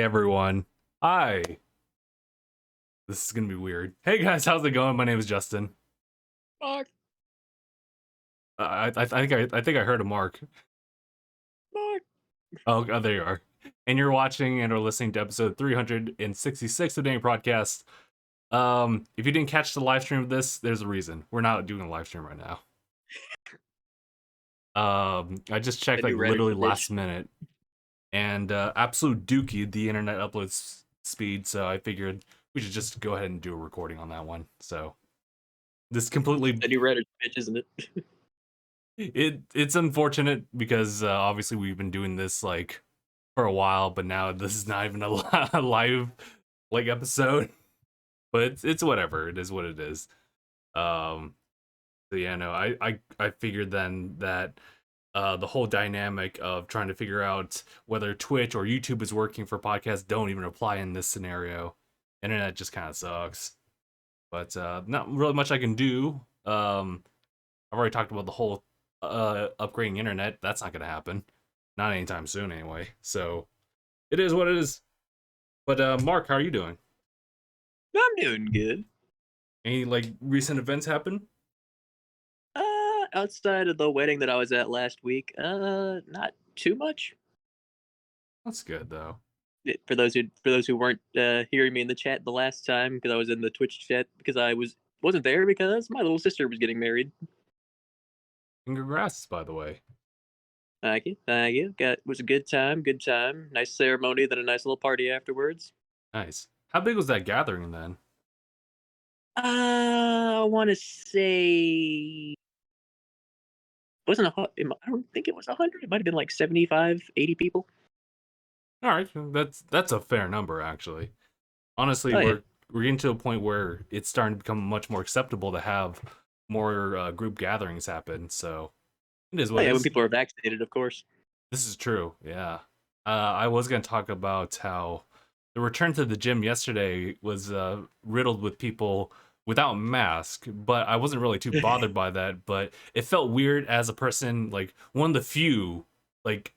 Hey everyone. Hi. This is gonna be weird. Hey guys, how's it going? My name is Justin. Mark, I think I heard a Mark. Mark. Oh, there you are. And you're watching and are listening to episode 366 of DangIT Prodcast. If you didn't catch the live stream of this, there's a reason. We're not doing a live stream right now. I just checked The new like Reddit literally glitch. last minute, and absolute dookie the internet upload speed. So I figured we should just go ahead and do a recording on that one. So this completely The new Reddit glitch, isn't it? it's unfortunate because obviously we've been doing this like for a while, but now this is not even a live like episode. But it's whatever. It is what it is. Um, so yeah, no, I figured then that the whole dynamic of trying to figure out whether Twitch or YouTube is working for podcasts don't even apply in this scenario. Internet just kind of sucks. But not really much I can do. I've already talked about the whole upgrading internet. That's not gonna happen. Not anytime soon anyway. So it is what it is. But Mark, how are you doing? I'm doing good. Any like recent events happen? Outside of the wedding that I was at last week, not too much. That's good though. For those who weren't hearing me in the chat the last time, because I was in the Twitch chat because I wasn't there because my little sister was getting married. And congrats, by the way. Thank you, thank you. Was a good time, good time. Nice ceremony, then a nice little party afterwards. Nice. How big was that gathering then? I want to say wasn't I don't think it was 100. It might have been like 75, 80 people. All right, that's a fair number actually. Honestly, Oh yeah. we're getting to a point where it's starting to become much more acceptable to have more group gatherings happen. So it is Oh what it yeah, when is. people are vaccinated, of course. This is true. Yeah. I was going to talk about how the return to the gym yesterday was riddled with people without mask, but I wasn't really too bothered by that. But it felt weird as a person, like one of the few, like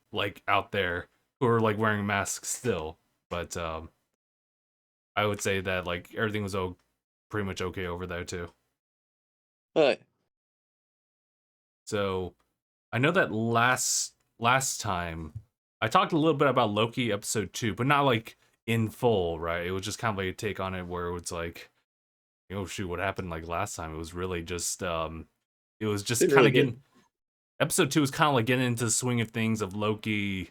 out there who are like wearing masks still. But I would say that like everything was pretty much okay over there too. Uh, So I know that last time I talked a little bit about Loki episode 2, but not like in full, right? It was just kind of like a take on it where it's like, oh shoot, what happened like last time? It was really just it was just been kind really of good. getting episode 2 was kind of like getting into the swing of things of Loki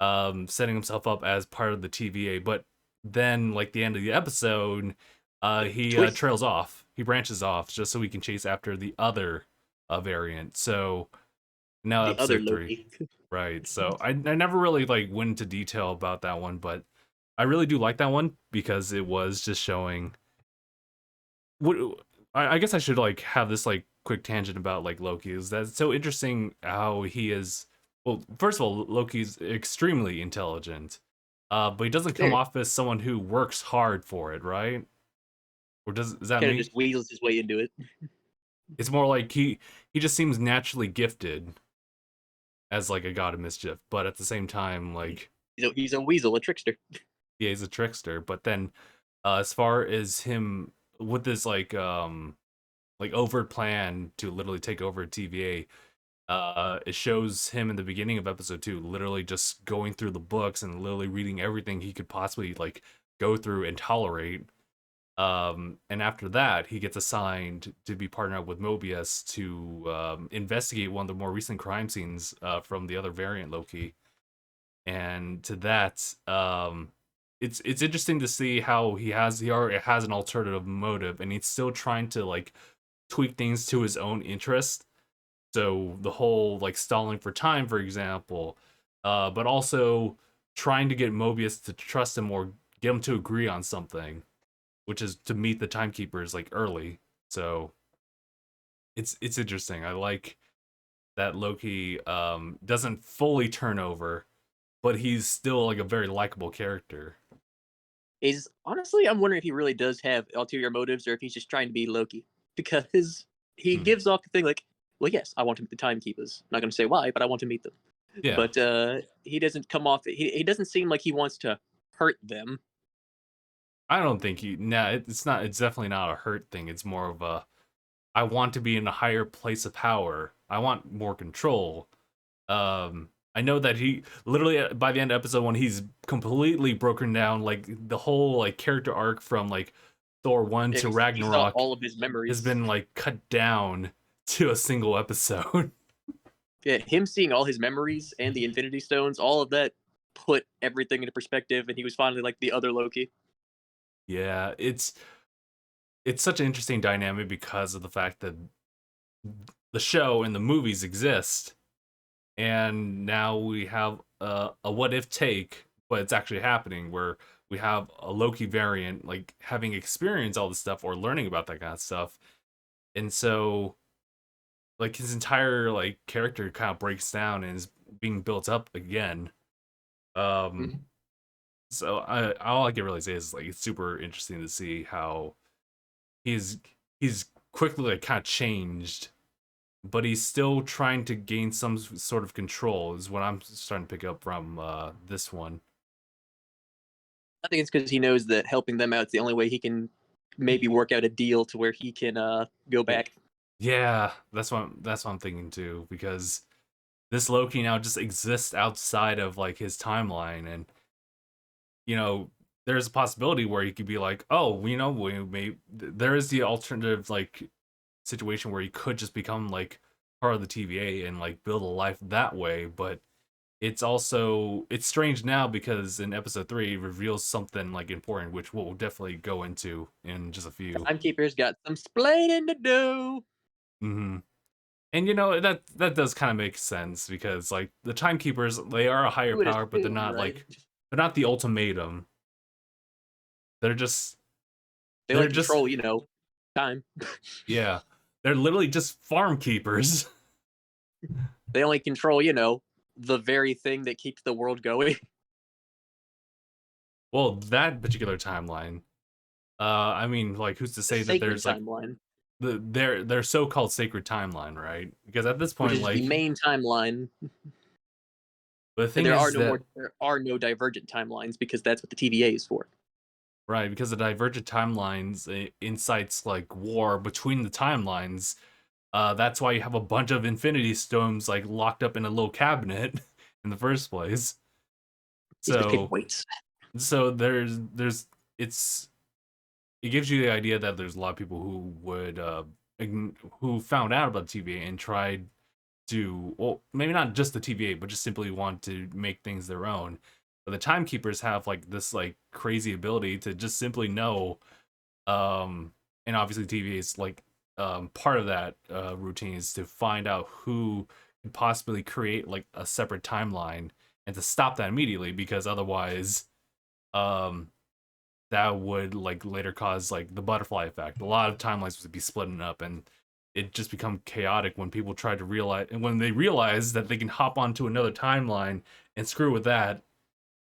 setting himself up as part of the TVA, but then like the end of the episode, he Twist. trails off. He branches off just so he can chase after the other variant. So now The other episode 3. Loki. Right. So I never really like went into detail about that one, but I really do like that one because it was just showing what I guess I should like have this like quick tangent about like Loki is that it's so interesting how he is. Well, first of all, Loki's extremely intelligent, but he doesn't come Very. off as someone who works hard for it, right? Or is that Kind of me? just weasels his way into it. It's more like he just seems naturally gifted as like a god of mischief, but at the same time, like He's a weasel, a trickster. yeah, he's a trickster. But then, as far as him with this like overt plan to literally take over TVA, it shows him in the beginning of episode 2, literally just going through the books and literally reading everything he could possibly like go through and tolerate. And after that, he gets assigned to be partnered up with Mobius to investigate one of the more recent crime scenes from the other variant Loki. And to that, it's interesting to see how he already has an alternative motive, and he's still trying to like tweak things to his own interest. So the whole like stalling for time, for example, but also trying to get Mobius to trust him or get him to agree on something, which is to meet the timekeepers like early. So it's interesting. I like that Loki doesn't fully turn over, but he's still like a very likable character. Is honestly, I'm wondering if he really does have ulterior motives or if he's just trying to be Loki. Because he Hmm. gives off the thing like, well, yes, I want to meet the timekeepers. I'm not going to say why, but I want to meet them. Yeah. But he doesn't come off. He doesn't seem like he wants to hurt them. I don't think he. Nah, it's not. It's definitely not a hurt thing. It's more of a. I want to be in a higher place of power. I want more control. I know that he literally by the end of episode 1, he's completely broken down. Like the whole like character arc from like Thor 1 Yeah, to he saw Ragnarok all of his has memories. been like cut down to a single episode. Yeah, him seeing all his memories and the Infinity Stones, all of that put everything into perspective, and he was finally like the other Loki. Yeah, it's such an interesting dynamic because of the fact that the show and the movies exist, and now we have a what if take, but it's actually happening where we have a Loki variant like having experienced all this stuff or learning about that kind of stuff, and so like his entire like character kind of breaks down and is being built up again. Um, Mhm. so I all I can really say is like it's super interesting to see how he's he's quickly like kind of changed, but he's still trying to gain some sort of control. Is what I'm starting to pick up from this one. I think it's because he knows that helping them out is the only way he can maybe work out a deal to where he can go Yeah, back. yeah, that's what I'm thinking too. Because this Loki now just exists outside of like his timeline, and you know, there's a possibility where he could be like, oh, you know, we may there is the alternative like situation where he could just become like part of the TVA and like build a life that way, but it's strange now because in episode 3 it reveals something like important, which we'll definitely go into in just a few. Timekeeper's got some splaining to do. Hmm. And you know that does kind of make sense because like the timekeepers, they are a higher You would power, but assume, right? they're not the ultimatum. They're just They they're only just control, time. yeah, they're literally just farm keepers. They only control, the very thing that keeps the world going. Well, that particular timeline. I mean, like, who's to The say that sacred there's like timeline, their so-called sacred timeline, right? Because at this which point, is the like, main timeline. the thing There are is no that more. There are no divergent timelines because that's what the TVA is for. right, because the divergent timelines incites like war between the timelines. That's why you have a bunch of Infinity Stones like locked up in a little cabinet in the first place. It's because paper So, weights. there's it's it gives you the idea that there's a lot of people who would who found out about TVA and tried to, well, maybe not just the TVA, but just simply want to make things their own. But the timekeepers have like this like crazy ability to just simply know, and obviously TVA is like part of that routine is to find out who could possibly create like a separate timeline and to stop that immediately because otherwise um that would like later cause like the butterfly effect. A lot of timelines would be splitting up and it just become chaotic when people try to realize, and when they realize that they can hop onto another timeline and screw with that.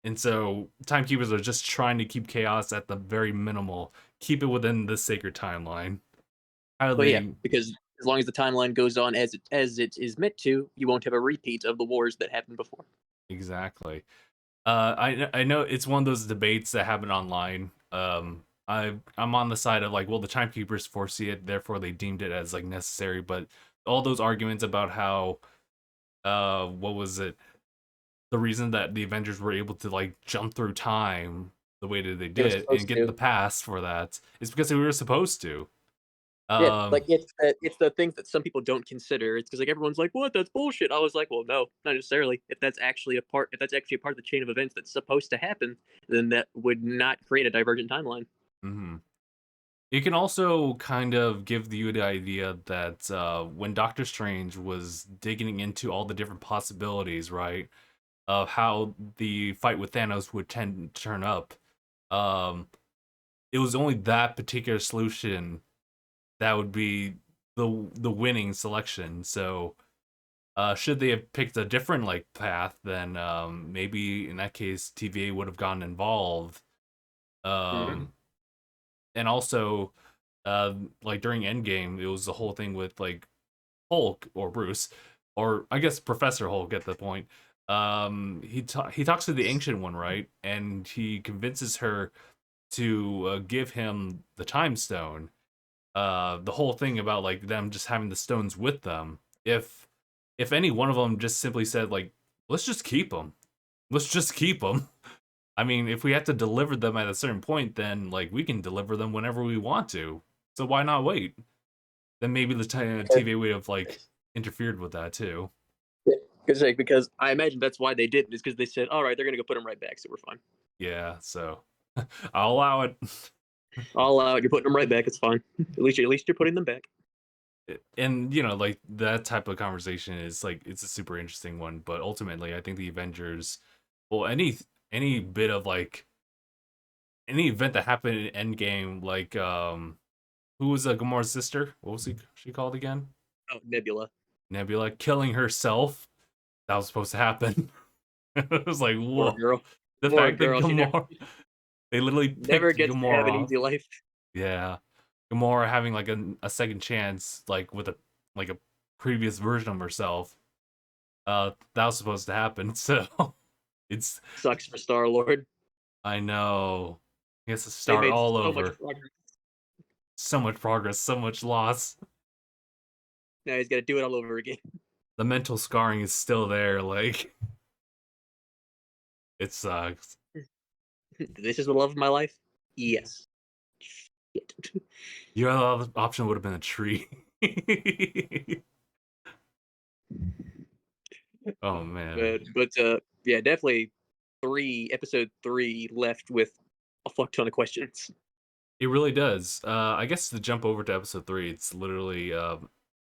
And so timekeepers are just trying to keep chaos at the very minimal, keep it within the sacred timeline. How Well, yeah, they because as long as the timeline goes on as it is meant to, you won't have a repeat of the wars that happened before. exactly. I know it's one of those debates that happen online. I'm on the side of like, well, the timekeepers foresee it, therefore they deemed it as like necessary. But all those arguments about how, what was it? The reason that the Avengers were able to like jump through time the way that they They were did and supposed get in to. the past for that is because they were supposed to. Yeah, like Um, it's the things that some people don't consider. It's because like everyone's like, "What? That's bullshit." I was like, "Well, no, not necessarily. If that's actually a part of the chain of events that's supposed to happen, then that would not create a divergent timeline." mhm. It can also kind of give you the idea that when Doctor Strange was digging into all the different possibilities, right, of how the fight with Thanos would tend to turn up, um, it was only that particular solution that would be the winning selection. So, should they have picked a different like path, then maybe in that case TVA would have gotten involved. Mhm. Um, and also, like during Endgame, it was the whole thing with like Hulk or Bruce, or I guess Professor Hulk at the point. he talks to the ancient one, right? And he convinces her to give him the time stone. The whole thing about like them just having the stones with them. If any one of them just simply said like, let's just keep them. Let's just keep them. I mean, if we have to deliver them at a certain point, then like we can deliver them whenever we want to. So why not wait? Then maybe the TVA would have like interfered with that too. Because I imagine that's why they did it, is because they said, all right, they're gonna go put them right back, so we're fine. Yeah, so I'll allow it. I'll allow it. You're putting them right back. It's fine. At least you're putting them back. And you know, like that type of conversation is like it's a super interesting one. But ultimately, I think the Avengers, well, any bit of like any event that happened in Endgame, like who was Gamora's sister? What was she called again? Oh, Nebula. Nebula killing herself. That was supposed to happen. It was like, Poor whoa. girl. The Poor fact that girl. She Gamora, they literally never picked gets to have Gamora an off. easy life. Yeah, Gamora having like a second chance, like with a previous version of herself. That was supposed to happen. So it's Sucks for Star Lord. I know he has to They start made all so much over. progress. So much progress, so much loss. Now he's got to do it all over again. The mental scarring is still there. Like it sucks. This is the love of my life. Yes. Shit. Your other option would have been a tree. Oh man. But yeah, definitely episode 3 left with a fuck ton of questions. It really does. I guess to jump over to episode 3, it's literally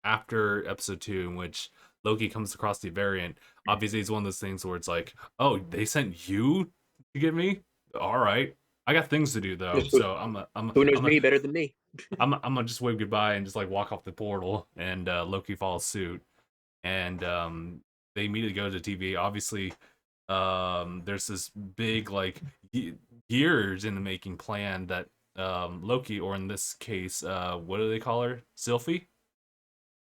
after episode 2, in which Loki comes across the variant. Obviously, it's one of those things where it's like, oh, they sent you to get me. All right, I got things to do though, so Who knows me better than me? I'm gonna just wave goodbye and just like walk off the portal, and Loki follows suit, and they immediately go to TV. Obviously, there's this big like years in the making plan that Loki, or in this case, what do they call her? Sylvie?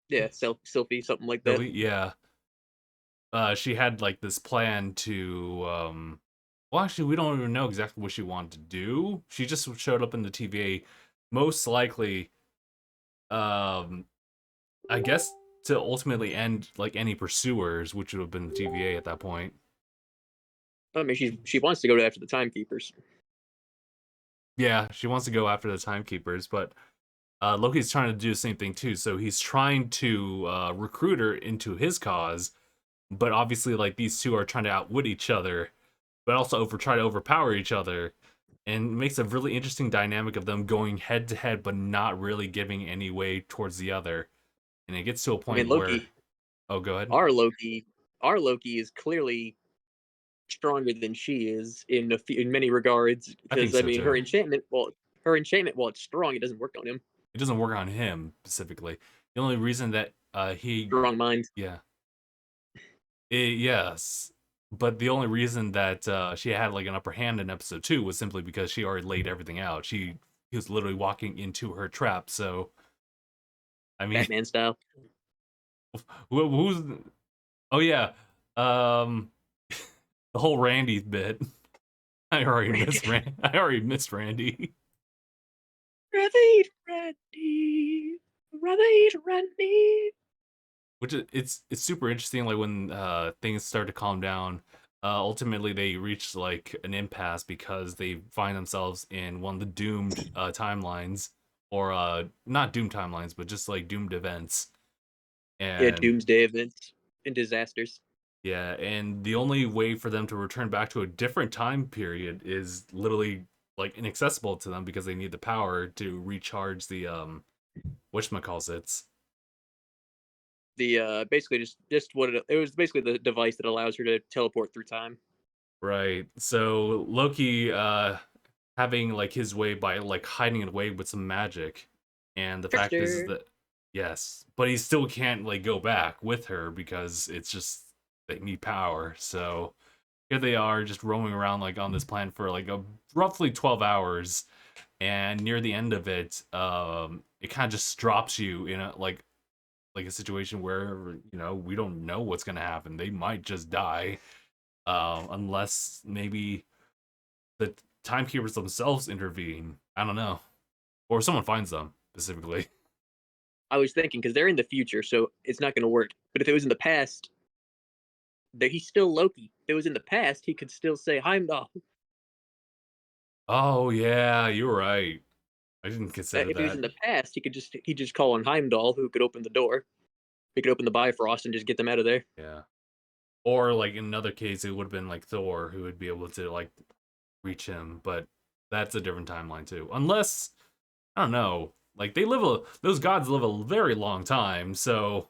Yeah, Sylphie, something like that. Sylvie, yeah. She had like this plan to well, actually we don't even know exactly what she wanted to do. She just showed up in the TVA, most likely um I guess to ultimately end like any pursuers, which would have been the TVA at that point. I mean, she wants to go after the timekeepers. Yeah, she wants to go after the timekeepers, but Loki's trying to do the same thing too. So he's trying to recruit her into his cause, but obviously, like these two are trying to outwit each other, but also try to overpower each other, and it makes a really interesting dynamic of them going head to head, but not really giving any way towards the other. And it gets to a I mean, point where, oh, go ahead. our Loki, our Loki is clearly stronger than she is in many regards. I think Because I so mean, too. her enchantment, while it's strong, it doesn't work on him. It doesn't work on him specifically. The only reason that he, Strong mind. yeah, yes, but the only reason that she had like an upper hand in episode 2 was simply because she already laid everything out. He was literally walking into her trap. So I mean, Batman style. who's? Oh yeah, um, the whole Randy bit. I already missed Randy. I already missed Randy. Randy, Randy. Which it's super interesting. Like when things start to calm down, ultimately they reach like an impasse because they find themselves in one of the doomed timelines, or not doomed timelines, but just like doomed events. Yeah, And doomsday events and disasters. yeah, and the only way for them to return back to a different time period is literally like inaccessible to them because they need the power to recharge the whatchamacallits. The basically just what it was basically the device that allows her to teleport through time. Right. So Loki having like his way by like hiding it away with some magic. And the fact is Trickster. that yes, but he still can't like go back with her because it's just they need power. So here they are just roaming around like on this planet for like a roughly 12 hours, and near the end of it it kind of just drops you in a like like a situation where we don't know what's gonna happen. They might just die, unless maybe the timekeepers themselves intervene. I don't know, or someone finds them specifically. I was thinking because they're in the future, so it's not going to work. But if it was in the past, that he's still Loki. If it was in the past, he could still say Heimdall. Oh yeah, you're right. I didn't consider If he was that. in the past, he could just call on Heimdall, who could open the door. He could open the Bifrost and just get them out of there. Yeah. Or like in another case, it would have been like Thor who would be able to like reach him, but that's a different timeline too. Unless I don't know, like those gods live a very long time, so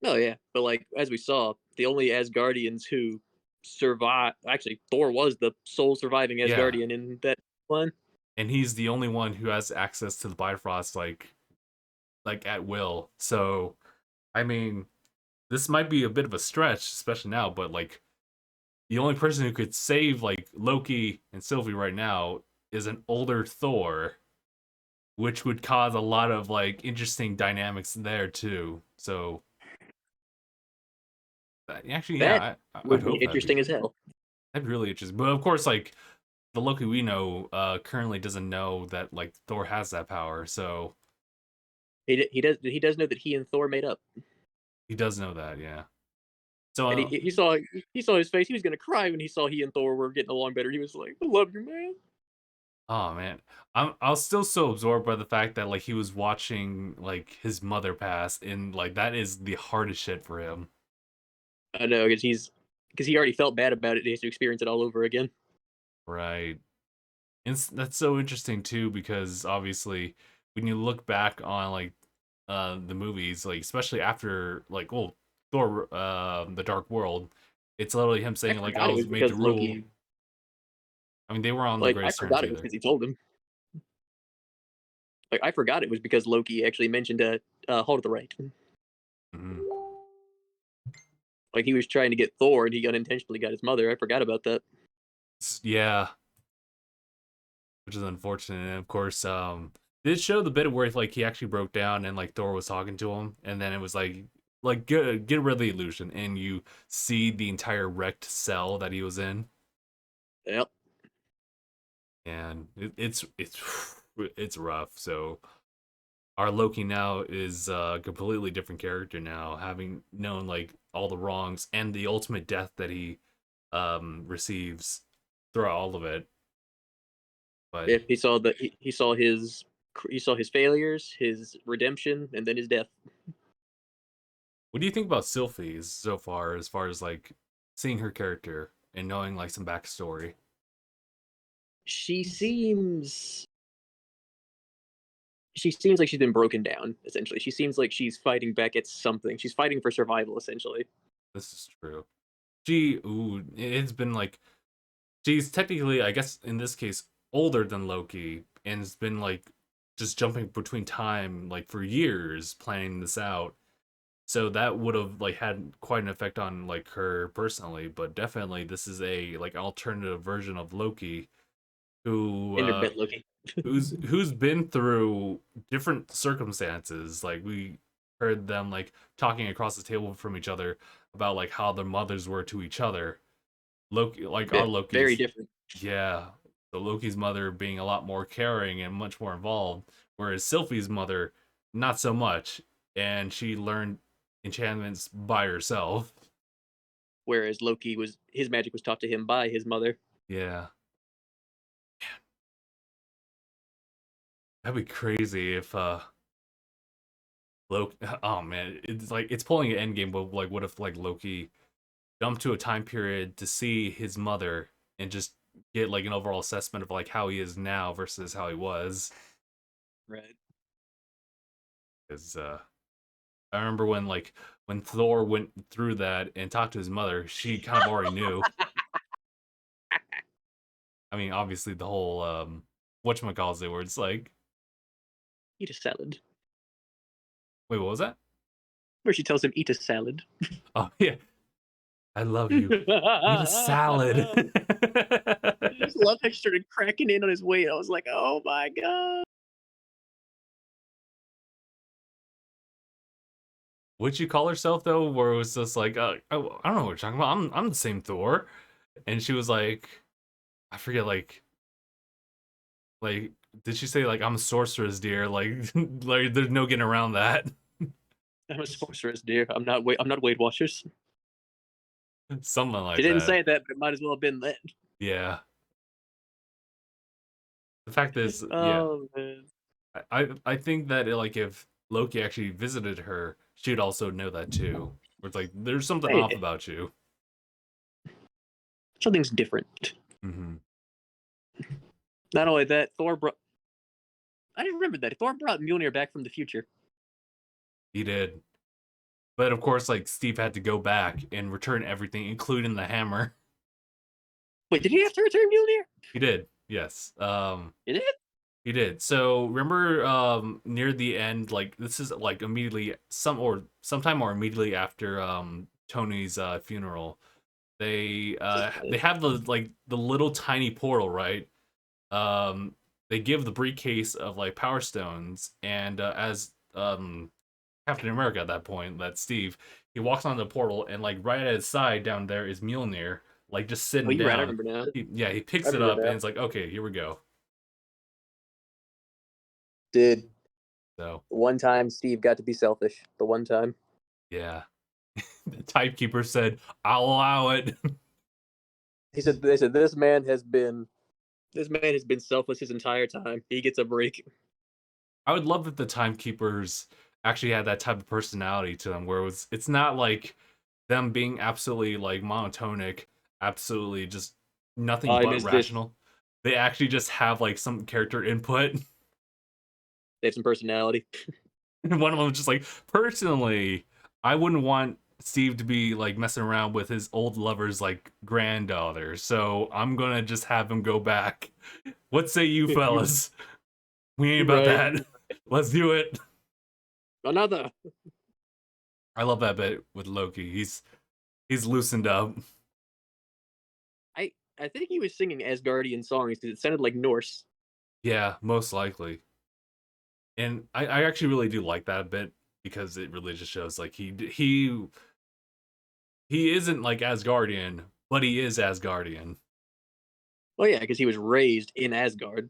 Oh yeah, but like as we saw, the only Asgardians who survive. Actually, Thor was the sole surviving yeah. Asgardian in that one. And he's the only one who has access to the Bifrost like at will. So I mean, this might be a bit of a stretch, especially now, but like the only person who could save like Loki and Sylvie right now is an older Thor, which would cause a lot of like interesting dynamics there too. So actually, That yeah, I'd would be hope interesting as hell. that'd be really interesting. But of course, like the Loki we know currently doesn't know that like Thor has that power, so He does know that he and Thor made up, he does know that, yeah. So and he saw his face. He was gonna cry when he saw he and Thor were getting along better. He was like, "I love you, man." oh man, I was still so absorbed by the fact that like he was watching like his mother pass, and like that is the hardest shit for him. I know because he already felt bad about it. He has to experience it all over again. Right. And that's so interesting too because obviously when you look back on like the movies, like especially after like Thor the Dark World, it's literally him I saying like I forgot it was was made to because rule. Loki. I mean they were on the Like I greatest terms forgot it was together. because he told him. Like I forgot it was because Loki actually mentioned Hold the Right. Hmm. Like he was trying to get Thor, and he unintentionally got his mother. I forgot about that. Yeah, which is unfortunate. And of course, did show the bit where like he actually broke down and like Thor was talking to him, and then it was like get rid of the illusion, and you see the entire wrecked cell that he was in, Yep. and it's it's rough. So our Loki now is a completely different character now, having known like all the wrongs and the ultimate death that he receives throughout all of it. But Yep. He saw his failures, his redemption, and then his death. what do you think about Sylphie so far, as like seeing her character and knowing like some backstory? She seems she seems like she's been broken down. Essentially, she seems like she's fighting back at something. She's fighting for survival. Essentially, This is true. It's been like she's technically, I guess, in this case, older than Loki, and has been like just jumping between time like for years planning this out. So that would have like had quite an effect on like her personally, but definitely this is a like alternative version of Loki who internet Loki. who's been through different circumstances. Like we heard them like talking across the table from each other about like how their mothers were to each other. Loki, like our Very Loki's, different. yeah, the Loki's mother being a lot more caring and much more involved, whereas Sylphie's mother not so much, and she learned enchantments by herself. Whereas Loki was his magic was taught to him by his mother. Yeah, that'd be crazy if Loki. Oh man, it's like it's pulling an endgame. But like, what if like Loki jumped to a time period to see his mother and just get like an overall assessment of like how he is now versus how he was? Right. Because I remember when Thor went through that and talked to his mother, she kind of already knew. I mean, obviously the whole whatchamacallit it where it's like, Eat a salad. wait, what was that? Where she tells him eat a salad. Oh yeah, I love you. Eat a salad. I just love how she started cracking in on his weight. I was like, oh my god. What'd you call herself though? Where it was just like, I don't know what you're talking about. I'm the same Thor, and she was like, I forget, like did she say like I'm a sorceress, dear? Like like there's no getting around that. I'm a sorceress, dear. I'm not Weight Watchers. Something She like didn't that. say that, but it might as well have been that. Yeah. The fact is, yeah, Oh man. I think that like if Loki actually visited her, she'd also know that too. Where it's like there's something off Hey, about you. something's different. Hmm. Not only that, I didn't remember that. Thor brought Mjolnir back from the future. He did. But of course, like Steve had to go back and return everything, including the hammer. Wait, did he have to return Mjolnir? He did, yes. It did? He did. So remember, near the end, like this is like immediately sometime or immediately after Tony's funeral, they have the like the little tiny portal, right? Um, they give the briefcase of like Power Stones, and as Captain America at that point, that's Steve. He walks on the portal, and like right at his side down there is Mjolnir, like just Oh, sitting you're right. I down. remember now. Yeah, he I picks it remember up, and now. it's like, okay, here we go. Did So one time Steve got to be selfish? The one time. yeah, the Typekeeper said, "I'll allow it." He said, "They said this man has been selfless his entire time. He gets a break." I would love if the Timekeepers actually had that type of personality to them, where it's not like them being absolutely like monotonic, absolutely just nothing I'm but is this. rational. They actually just have like some character input. They have some personality. And one of them was just like, personally, I wouldn't want Steve to be like messing around with his old lover's like granddaughter, so I'm gonna just have him go back. What say you, you fellas? We ain't you about right. that. Let's do it. Another. I love that bit with Loki. He's loosened up. I think he was singing Asgardian songs because it sounded like Norse. Yeah, most likely. And I actually really do like that bit because it really just shows like he isn't like Asgardian, but he is Asgardian, Oh yeah, because he was raised in Asgard.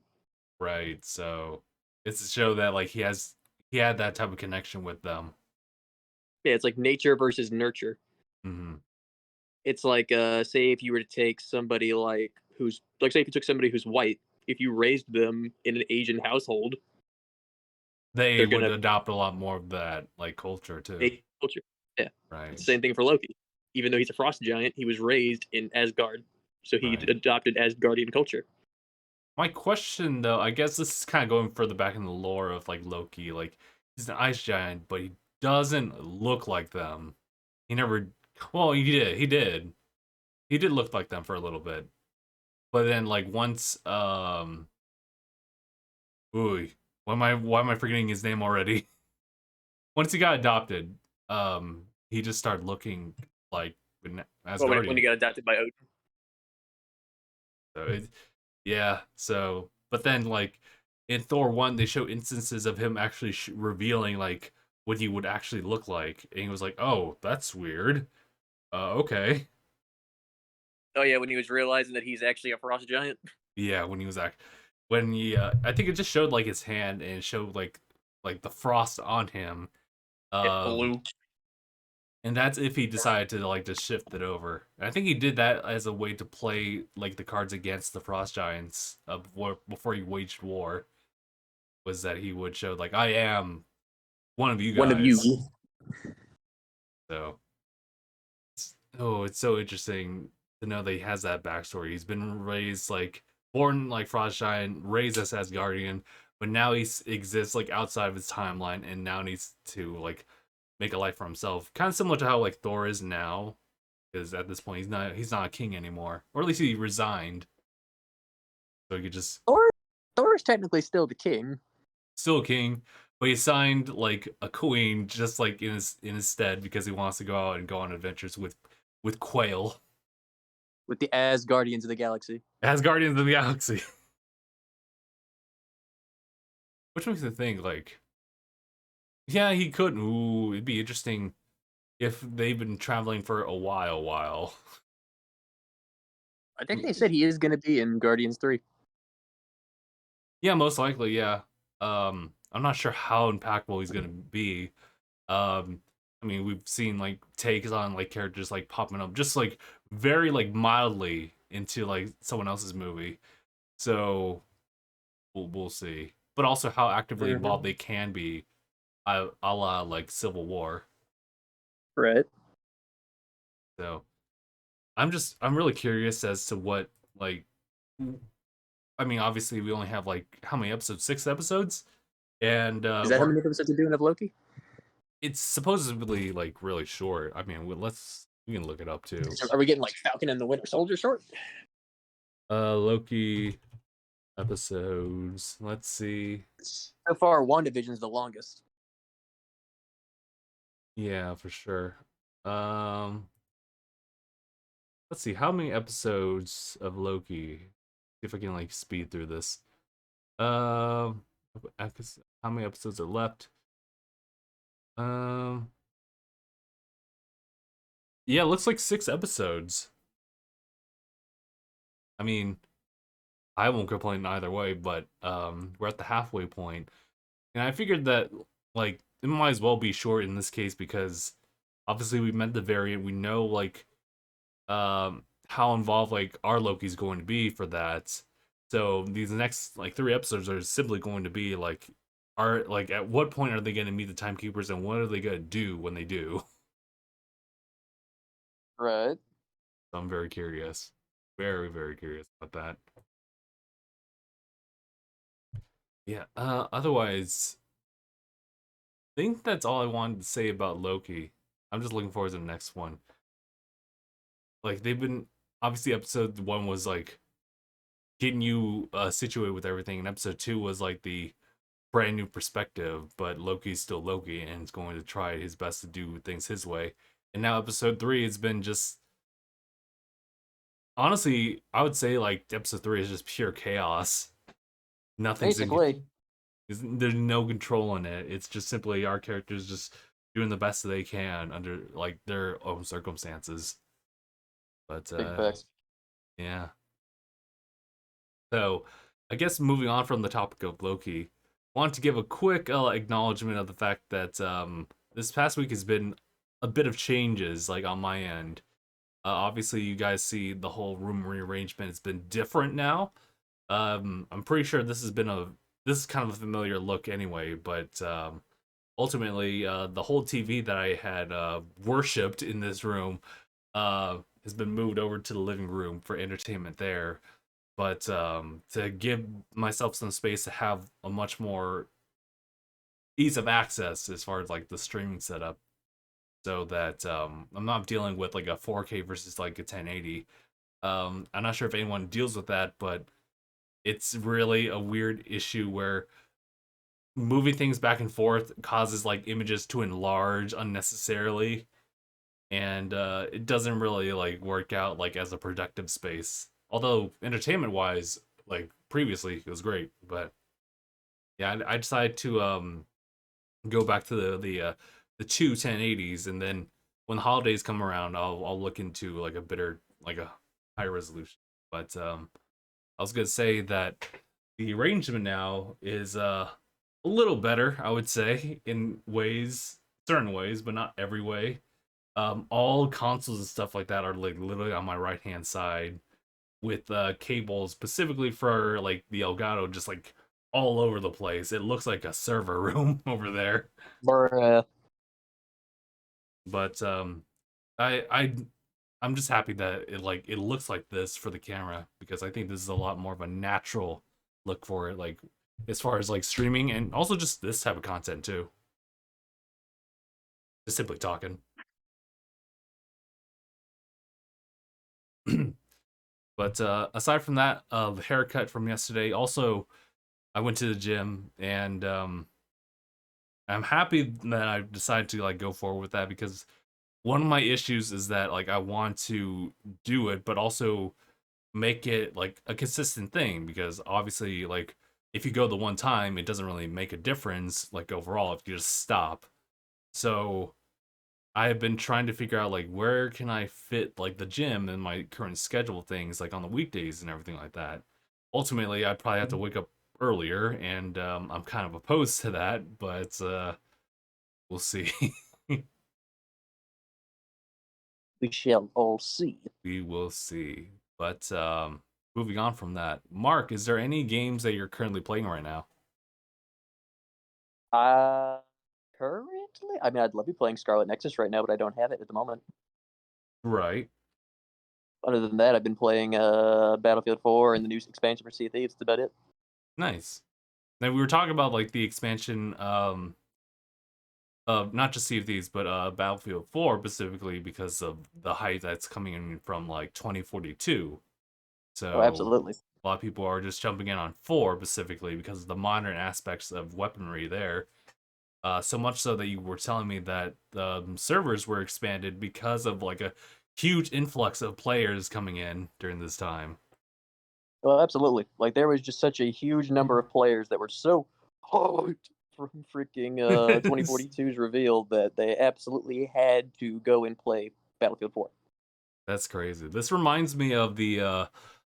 right? So it's to show that like he had that type of connection with them. Yeah, it's like nature versus nurture. Hmm. It's like say if you were to take somebody like who's like say if you took somebody who's white, if you raised them in an Asian household, They they're would gonna adopt a lot more of that like culture too, make culture. Yeah, it's right? the same thing for Loki. Even though he's a frost giant, he was raised in Asgard, so he Right. adopted Asgardian culture. My question though, I guess this is kind of going further back in the lore of like Loki. Like he's an ice giant, but he doesn't look like them. He never. Well, he did. He did. He did look like them for a little bit, but then like once, ooh, why am I forgetting his name already? Once he got adopted, he just started looking like an Well, when he Asgardian. got adopted by Odin. So yeah. So, but then like in Thor 1, they show instances of him actually revealing like what he would actually look like, and he was like, "Oh, that's weird." Okay. Oh yeah, when he was realizing that he's actually a frost giant. Yeah, when he was when he I think it just showed like his hand and it showed like the frost on him. It Um blew. and that's if he decided to like just shift it over. And I think he did that as a way to play like the cards against the frost giants before he waged war, was that he would show like I am one of you One of you. guys. So it's so interesting to know that he has that backstory. He's been raised like born like Frost Giant, raised as Asgardian, but now he exists like outside of his timeline, and now needs to like make a life for himself. Kind of similar to how like Thor is now, because at this point he's not a king anymore, or at least he resigned, so he could just Thor, Thor is technically still the king still a king, but he signed like a queen just like in his stead because he wants to go out and go on adventures with Quail with the Asgardians of the galaxy. as Guardians of the Galaxy. Which makes me think, like, Yeah, he could. Ooh, it'd be interesting if they've been traveling for a while. I think they said he is going to be in Guardians 3. Yeah, most likely, yeah. I'm not sure how impactful he's gonna be. Um, I mean, we've seen like takes on like characters like popping up just like very like mildly into like someone else's movie. So we'll see. But also how actively involved Mm-hmm. they can be, a la like Civil War. Right. So I'm really curious as to what like I mean, obviously we only have like how many episodes? 6 episodes, and Is that how many episodes they're doing of Loki? it's supposedly like really short. I mean, we can look it up too. Are we getting like Falcon and the Winter Soldier short? Loki episodes. Let's see. So far, WandaVision's the longest. Yeah, for sure. Um, let's see. How many episodes of Loki? See if I can like speed through this. Um, how many episodes are left? Um, yeah, it looks like 6 episodes. I mean, I won't complain either way, but we're at the halfway point. And I figured that like it might as well be short in this case because obviously we met the variant. We know like how involved like our Loki's going to be for that. So these next like 3 episodes are simply going to be like are like at what point are they going to meet the timekeepers and what are they going to do when they do? Right. So I'm very curious. Very curious about that. Yeah, otherwise I think that's all I wanted to say about Loki. I'm just looking forward to the next one. Like they've been obviously episode 1 was like getting you situated with everything, and episode 2 was like the brand new perspective. But Loki's still Loki, and is going to try his best to do things his way. And now episode 3 has been just honestly, I would say like episode 3 is just pure chaos. Nothing's in Basically. there's no control in it. It's just simply our characters just doing the best that they can under like their own circumstances. But Big facts. yeah. So, I guess moving on from the topic of Loki, want to give a quick acknowledgement of the fact that this past week has been a bit of changes, like on my end. Obviously, you guys see the whole room rearrangement has been different now. I'm pretty sure this is kind of a familiar look anyway, but ultimately, the whole TV that I had worshipped in this room has been moved over to the living room for entertainment there, but to give myself some space to have a much more ease of access as far as like the streaming setup, so that I'm not dealing with like a 4K versus like a 1080. I'm not sure if anyone deals with that, but it's really a weird issue where moving things back and forth causes like images to enlarge unnecessarily, and it doesn't really like work out like as a productive space. Although entertainment wise, like previously, it was great, but yeah, I decided to go back to the two 1080s, and then when the holidays come around, I'll look into like a better like a higher resolution. But I was gonna say that the arrangement now is a little better, I would say, in ways, certain ways, but not every way. All consoles and stuff like that are like literally on my right hand side with cables specifically for like the Elgato just like all over the place. It looks like a server room over there. Bruh. But I I'm just happy that it looks like this for the camera because I think this is a lot more of a natural look for it, like as far as like streaming and also just this type of content too. Just simply talking. But aside from that, the haircut from yesterday. Also, I went to the gym, and I'm happy that I decided to like go forward with that because one of my issues is that like I want to do it, but also make it like a consistent thing because obviously like if you go the one time, it doesn't really make a difference, like overall, if you just stop. So I have been trying to figure out like where can I fit like the gym in my current schedule things, like on the weekdays and everything like that. Ultimately, I'd probably have to wake up earlier, and I'm kind of opposed to that, but we'll see. We shall all see. We will see. But moving on from that, Mark, is there any games that you're currently playing right now? Uh, Currently, I mean, I'd love to be playing Scarlet Nexus right now, but I don't have it at the moment. Right. Other than that, I've been playing Battlefield 4 and the new expansion for Sea of Thieves. That's about it. Nice. Now we were talking about like the expansion of not just Sea of Thieves, but Battlefield 4 specifically because of the hype that's coming in from like 2042. Oh, So absolutely. a lot of people are just jumping in on 4 specifically because of the modern aspects of weaponry there. So much so that you were telling me that the servers were expanded because of like a huge influx of players coming in during this time. Well, absolutely. Like there was just such a huge number of players that were so hyped from freaking 2042's reveal that they absolutely had to go and play Battlefield 4. That's crazy. This reminds me of the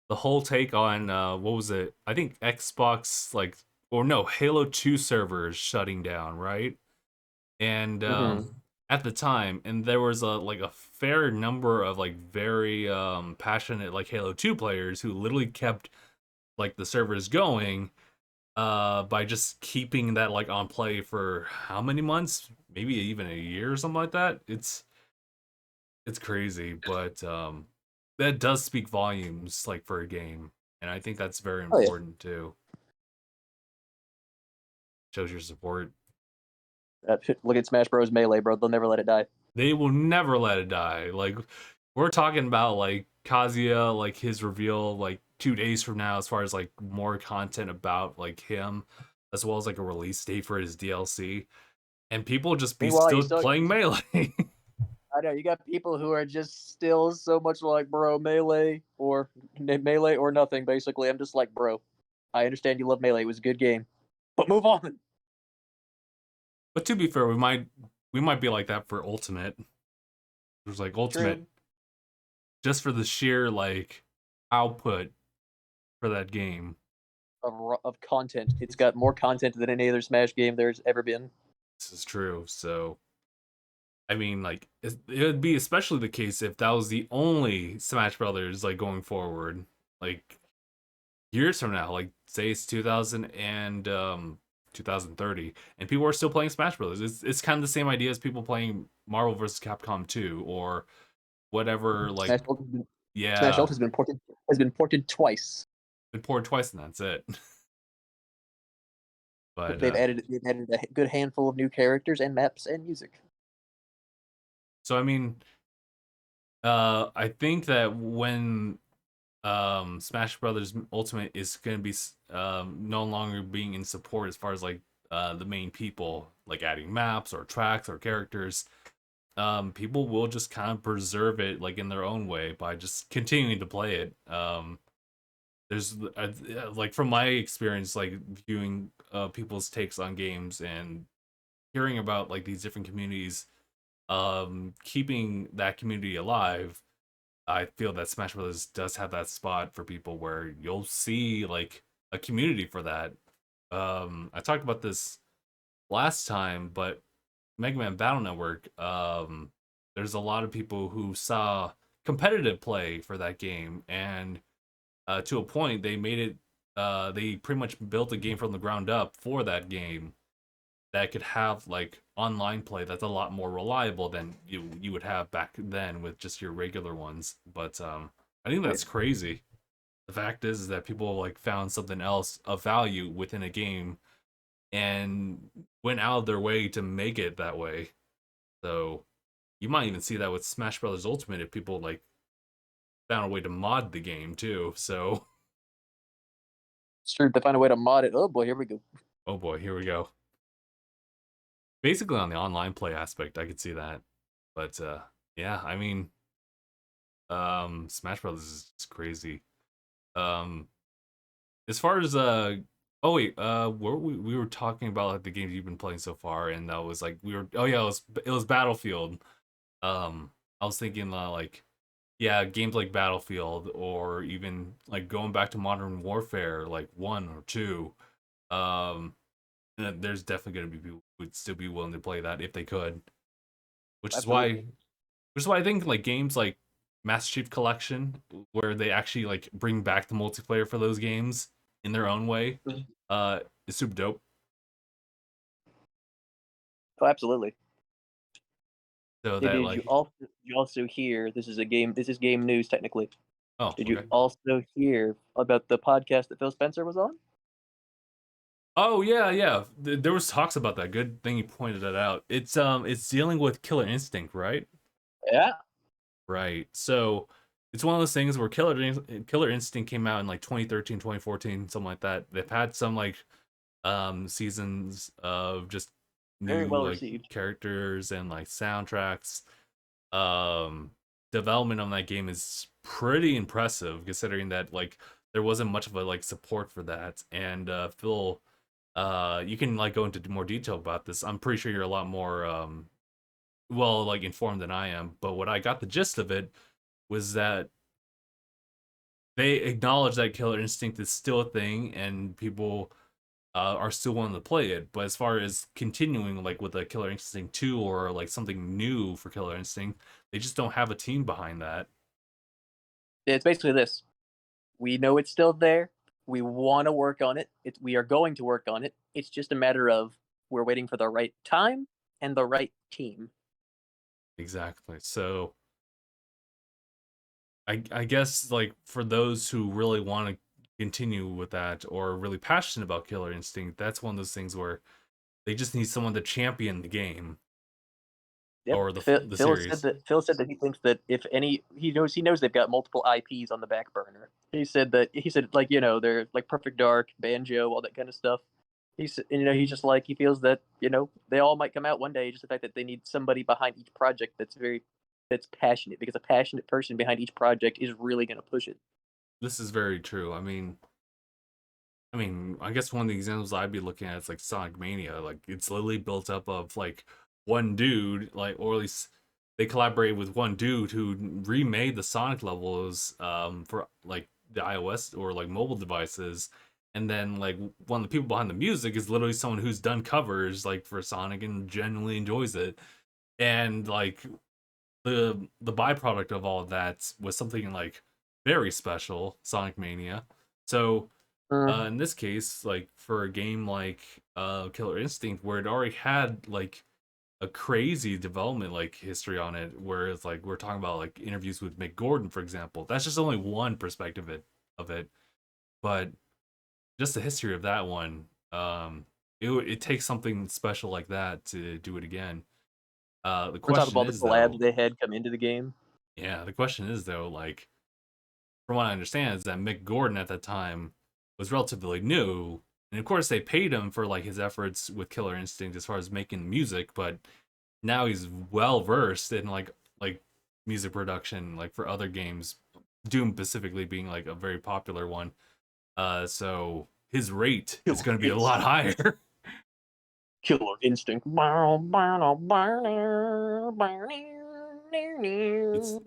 whole take on what was it? I think Xbox like or no, Halo 2 servers shutting down, right? And Mm-hmm. at the time, and there was a like a fair number of like very passionate like Halo 2 players who literally kept like the servers going by just keeping that like on play for how many months? Maybe even a year or something like that. It's crazy, but that does speak volumes like for a game, and I think that's very Oh yeah. important too. Shows your support. Look at Smash Bros. Melee, bro. They'll never let it die. They will never let it die. Like we're talking about like Kazuya, like his reveal like 2 days from now, as far as like more content about like him, as well as like a release date for his DLC, and people just be Meanwhile, you still still, playing Melee. I know you got people who are just still so much like, bro, Melee or nothing. Basically, I'm just like, bro, I understand you love Melee. It was a good game, but move on. But to be fair, we might be like that for Ultimate. There's like Ultimate True. just for the sheer like output for that game. Of content, it's got more content than any other Smash game there's ever been. This is true. So I mean, like it would be especially the case if that was the only Smash Brothers like going forward, like years from now, like say it's 2000 and 2030, and people are still playing Smash Brothers. It's kind of the same idea as people playing Marvel vs. Capcom 2 or whatever. Like Smash Ultimate, Smash yeah, Ultimate has been ported twice. been poured twice and that's it. But They've added a good handful of new characters and maps and music. so I mean, I think that when Smash Brothers Ultimate is going to be no longer being in support as far as like the main people, like adding maps or tracks or characters, people will just kind of preserve it like in their own way by just continuing to play it. There's like from my experience, like viewing people's takes on games and hearing about like these different communities, keeping that community alive. I feel that Smash Bros. Does have that spot for people where you'll see like a community for that. I talked about this last time, but Mega Man Battle Network, there's a lot of people who saw competitive play for that game, and to a point, they made it. They pretty much built a game from the ground up for that game that could have like online play that's a lot more reliable than you would have back then with just your regular ones. But I think Right. that's crazy. The fact is that people like found something else of value within a game and went out of their way to make it that way. So you might even see that with Smash Brothers Ultimate if people like found a way to mod the game too. So It's true. If they find a way to mod it, oh boy, here we go. oh boy, here we go. Basically on the online play aspect, I could see that. But yeah, I mean, Smash Brothers is crazy. Um, as far as Oh wait, we were talking about like the games you've been playing so far, and that was like we were. Oh yeah, it was Battlefield. I was thinking like yeah, games like Battlefield, or even like going back to Modern Warfare, like 1 or 2. Um, there's definitely gonna be people who would still be willing to play that if they could. Which is why, Absolutely. which is why I think like games like Master Chief Collection, where they actually like bring back the multiplayer for those games in their own way, Mhm. uh, is super dope. Oh, absolutely. So Did that like, you also hear this is a game this is game news technically. oh Did you okay. also hear about the podcast that Phil Spencer was on? Oh yeah, yeah. There was talks about that. Good thing you pointed that out. It's dealing with Killer Instinct, right? Yeah. Right. So it's one of those things where Killer Instinct came out in like 2013, 2014, something like that. They've had some like seasons of just Very new well like received. characters and like soundtracks. Um Development on that game is pretty impressive considering that like there wasn't much of a like support for that. And Phil, you can like go into more detail about this. I'm pretty sure you're a lot more well like informed than I am, but what I got the gist of it was that they acknowledge that Killer Instinct is still a thing and people are still wanting to play it. But as far as continuing like with a Killer Instinct 2 or like something new for Killer Instinct, they just don't have a team behind that. It's basically this. We know it's still there. We want to work on it. We are going to work on it. It's just a matter of we're waiting for the right time and the right team. Exactly. So I guess like for those who really want to continue with that or are really passionate about Killer Instinct, that's one of those things where they just need someone to champion the game Yep. or Phil, the Phil said series. that Phil said that he thinks that if any he knows they've got multiple IPs on the back burner. He said like they're like Perfect Dark, Banjo, all that kind of stuff. He said he's just like he feels that they all might come out one day. Just the fact that they need somebody behind each project that's passionate, because a passionate person behind each project is really going to push it. This is very true. I mean, I guess one of the examples I'd be looking at is like Sonic Mania. Like it's literally built up of like one dude, like or at least they collaborated with one dude who remade the Sonic levels for like the iOS or like mobile devices. And then like one of the people behind the music is literally someone who's done covers like for Sonic and genuinely enjoys it. And like the byproduct of all of that was something like very special, Sonic Mania. So Mm. in this case, like for a game like Killer Instinct, where it already had like a crazy development like history on it, where it's like we're talking about like interviews with Mick Gordon, for example. That's just only one perspective of it, but just the history of that one, it takes something special like that to do it again. The On top of question all the is collabs though, they had come into the game. yeah, the question is though, like from what I understand, is that Mick Gordon at that time was relatively new, and of course they paid him for like his efforts with Killer Instinct as far as making music, but now he's well versed in like music production, like for other games, Doom specifically being like a very popular one. So his rate is Killer going to be a lot Instinct. higher. Killer Instinct.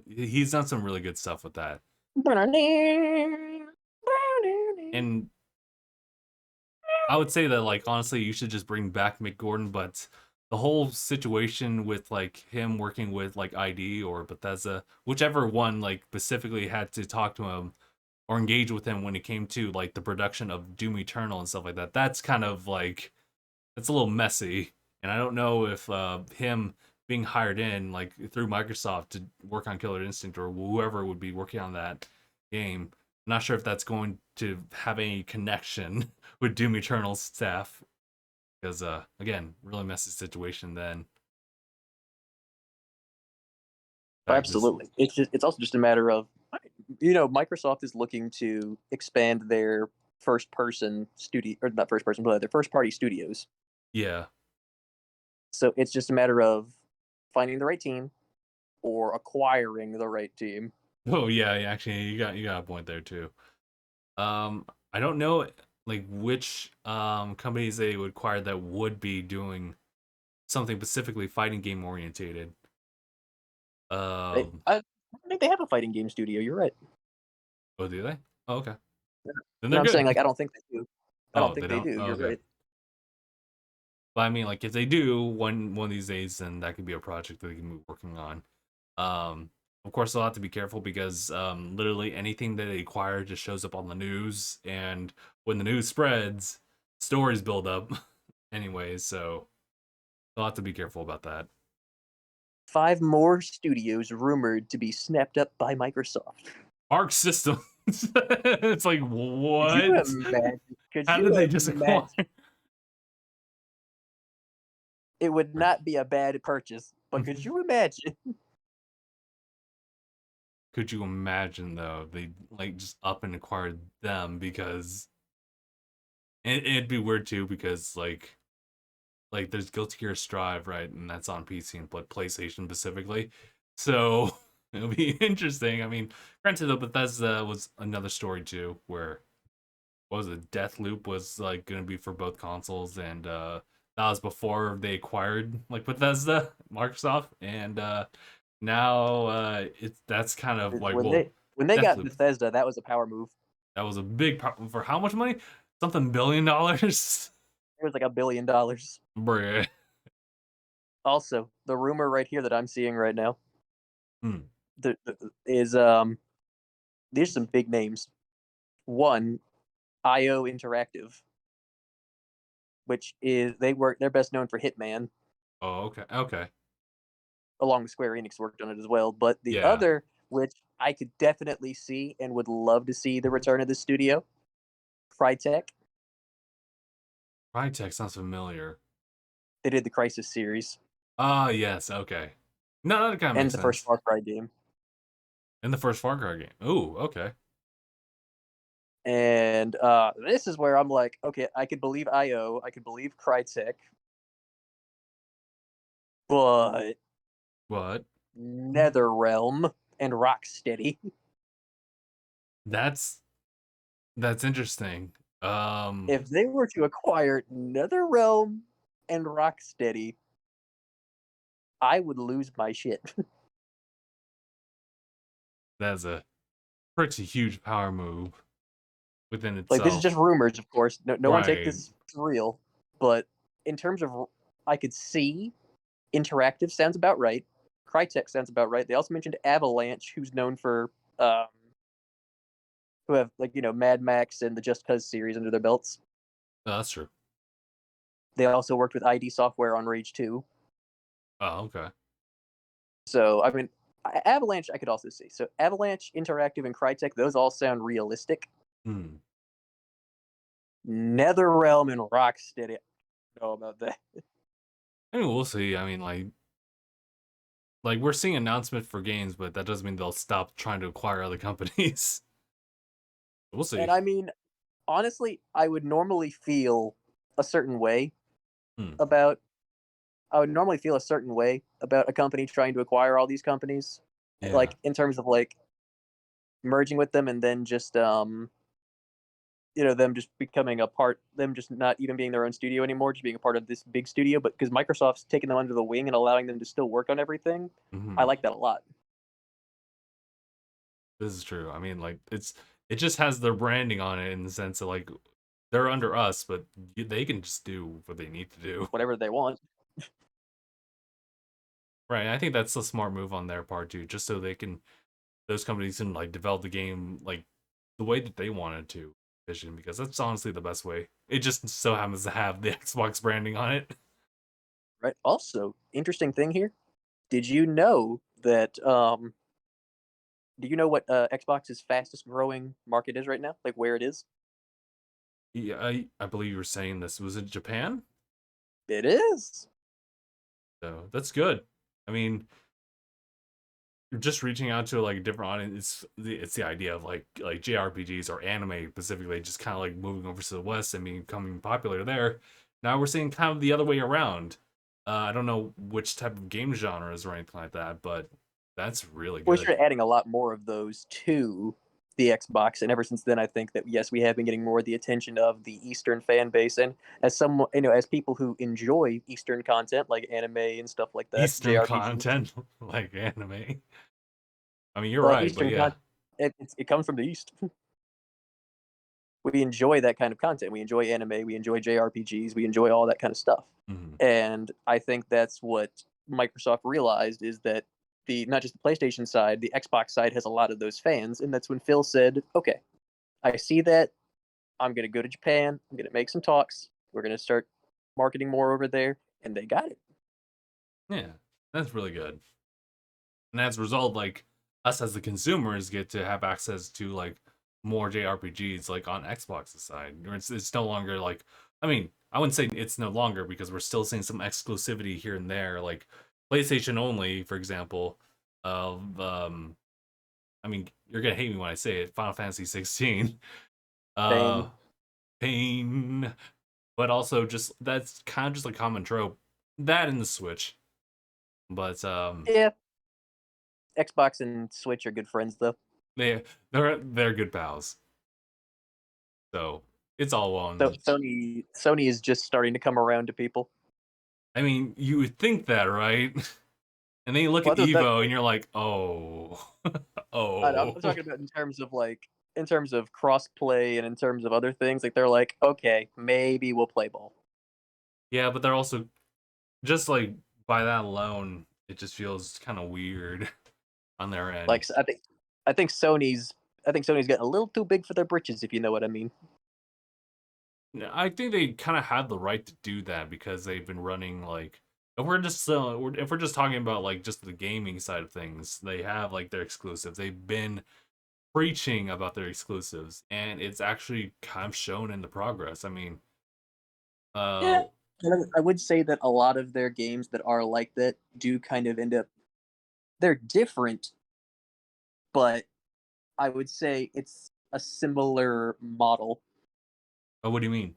He's done some really good stuff with that, and I would say that like honestly, you should just bring back Mick Gordon, but the whole situation with like him working with like ID or Bethesda, whichever one like specifically had to talk to him or engage with him when it came to like the production of Doom Eternal and stuff like that. That's kind of like that's a little messy, and I don't know if him being hired in like through Microsoft to work on Killer Instinct or whoever would be working on that game. I'm not sure if that's going to have any connection with Doom Eternal's staff because again, really messy situation. Then Oh, fact is, absolutely. It's also just a matter of Microsoft is looking to expand their first person studio, or not first person, but their first party studios. yeah. So it's just a matter of finding the right team or acquiring the right team. Oh yeah, actually, you got a point there too. I don't know. like which companies they would acquire that would be doing something specifically fighting game orientated. Um, I think they have a fighting game studio. You're right. oh, do they? Oh, okay. Yeah. Then No, they're I'm saying good. like I don't think they do. I don't Oh, think they they don't. do. Oh, You're okay. right. But I mean, like if they do one of these days, then that could be a project that they can be working on. Of course, they'll have to be careful because literally anything that they acquire just shows up on the news, and when the news spreads, stories build up, anyways. So they'll have to be careful about that. 5 more studios rumored to be snapped up by Microsoft. Arc Systems. It's like Could you what? imagine? Could How did you they just acquire? imagine? It would not be a bad purchase, but could you imagine? Could you imagine though? They like just up and acquired them because it'd be weird too because like there's Guilty Gear Strive, right? And that's on PC and but PlayStation specifically. So it'll be interesting. I mean, granted though, Bethesda was another story too, where what was it, Deathloop was like gonna be for both consoles, and that was before they acquired like Bethesda, Microsoft, and now it's that's kind of like When well, they got Deathloop, Bethesda, that was a power move. that was a big for how much money? Something $1 billion. It was like $1 billion. Bruh. Also, the rumor right here that I'm seeing right now Hmm. is these are some big names. One, IO Interactive, which is they're best known for Hitman, Oh, okay, okay, along with Square Enix worked on it as well. But the yeah. other, which I could definitely see and would love to see the return of the studio, Crytek. Crytek sounds familiar. They did the Crisis series Ah, yes, okay. No, that kind of and makes the first sense. Far Cry game. In the first Far Cry game. Ooh, okay. And this is where I'm like, okay, I could believe IO, I could believe Crytek, but What? NetherRealm and Rocksteady. That's that's interesting. If they were to acquire NetherRealm and Rocksteady, I would lose my shit. That's a pretty huge power move within Like this is just itself. rumors, of course. No one take Right. this for real. But in terms of, I could see Interactive sounds about right. Crytek sounds about right. They also mentioned Avalanche, who's known for um, who have like Mad Max and the Just Cause series under their belts. Oh, that's true. They also worked with ID Software on Rage 2. Oh, okay. So I mean, Avalanche I could also see. So Avalanche, Interactive, and Crytek, those all sound realistic. Hmm. NetherRealm and Rocksteady, I don't know about that. I mean, we'll see. I mean, like we're seeing announcement for games, but that doesn't mean they'll stop trying to acquire other companies. We'll And see. I mean, honestly, I would normally feel a certain way Hmm. about. I would normally feel a certain way about a company trying to acquire all these companies, Yeah. like in terms of like merging with them and then just them just becoming a part, them just not even being their own studio anymore, just being a part of this big studio. But because Microsoft's taking them under the wing and allowing them to still work on everything, I Hmm. like that a lot. This is true. I mean, like it just has their branding on it in the sense of like they're under us, but they can just do what they need to do. Whatever they want. Right. I think that's a smart move on their part too, just so they can those companies can like develop the game like the way that they wanted to vision because that's honestly the best way. It just so happens to have the Xbox branding on it. Right. Also, interesting thing here. Did you know that? Do you know what Xbox's fastest growing market is right now? Like where it is? Yeah, I believe you were saying this was in Japan, It is. so that's good. I mean, you're just reaching out to like a different audience. It's the idea of like JRPGs or anime specifically, just kind of like moving over to the West and becoming popular there. Now we're seeing kind of the other way around. I don't know which type of game genres or anything like that, but that's really We good. started adding a lot more of those too. the Xbox, and ever since then, I think that yes, we have been getting more of the attention of the Eastern fan base, and as someone, as people who enjoy Eastern content like anime and stuff like that, Eastern JRPGs. content like anime. I mean, you're Well, right, but Eastern yeah. content, it comes from the East. We enjoy that kind of content. We enjoy anime. We enjoy JRPGs. We enjoy all that kind of stuff. Mhm. And I think that's what Microsoft realized is that the not just the PlayStation side, the Xbox side has a lot of those fans, and that's when Phil said, "Okay, I see that. I'm gonna go to Japan. I'm gonna make some talks. We're gonna start marketing more over there," and they got it. Yeah, that's really good. And as a result, like us as the consumers get to have access to like more JRPGs like on Xbox's side. Or it's no longer like, I mean, I wouldn't say it's no longer because we're still seeing some exclusivity here and there, like PlayStation only, for example. Of I mean, you're gonna hate me when I say it. Final Fantasy 16, uh, Pain. pain, but also just that's kind of just a common trope. That in the Switch, but Yeah, Xbox and Switch are good friends though. they they're good pals. So it's all So on. Sony is just starting to come around to people. I mean, you would think that, right? And then you look at Well, that, Evo, and you're like, oh, I'm oh, talking about in terms of in terms of crossplay and in terms of other things. Like they're like, okay, maybe we'll play ball. yeah. But they're also just like by that alone, it just feels kind of weird on their end. Like I think Sony's I think Sony's getting a little too big for their britches, if you know what I mean. I think they kind of had the right to do that because they've been running like if we're just talking about like just the gaming side of things, they have like their exclusives. They've been preaching about their exclusives, and it's actually kind of shown in the progress. I mean, uh, Yeah, and I would say that a lot of their games that are like that do kind of end up they're different, but I would say it's a similar model. oh, what do you mean?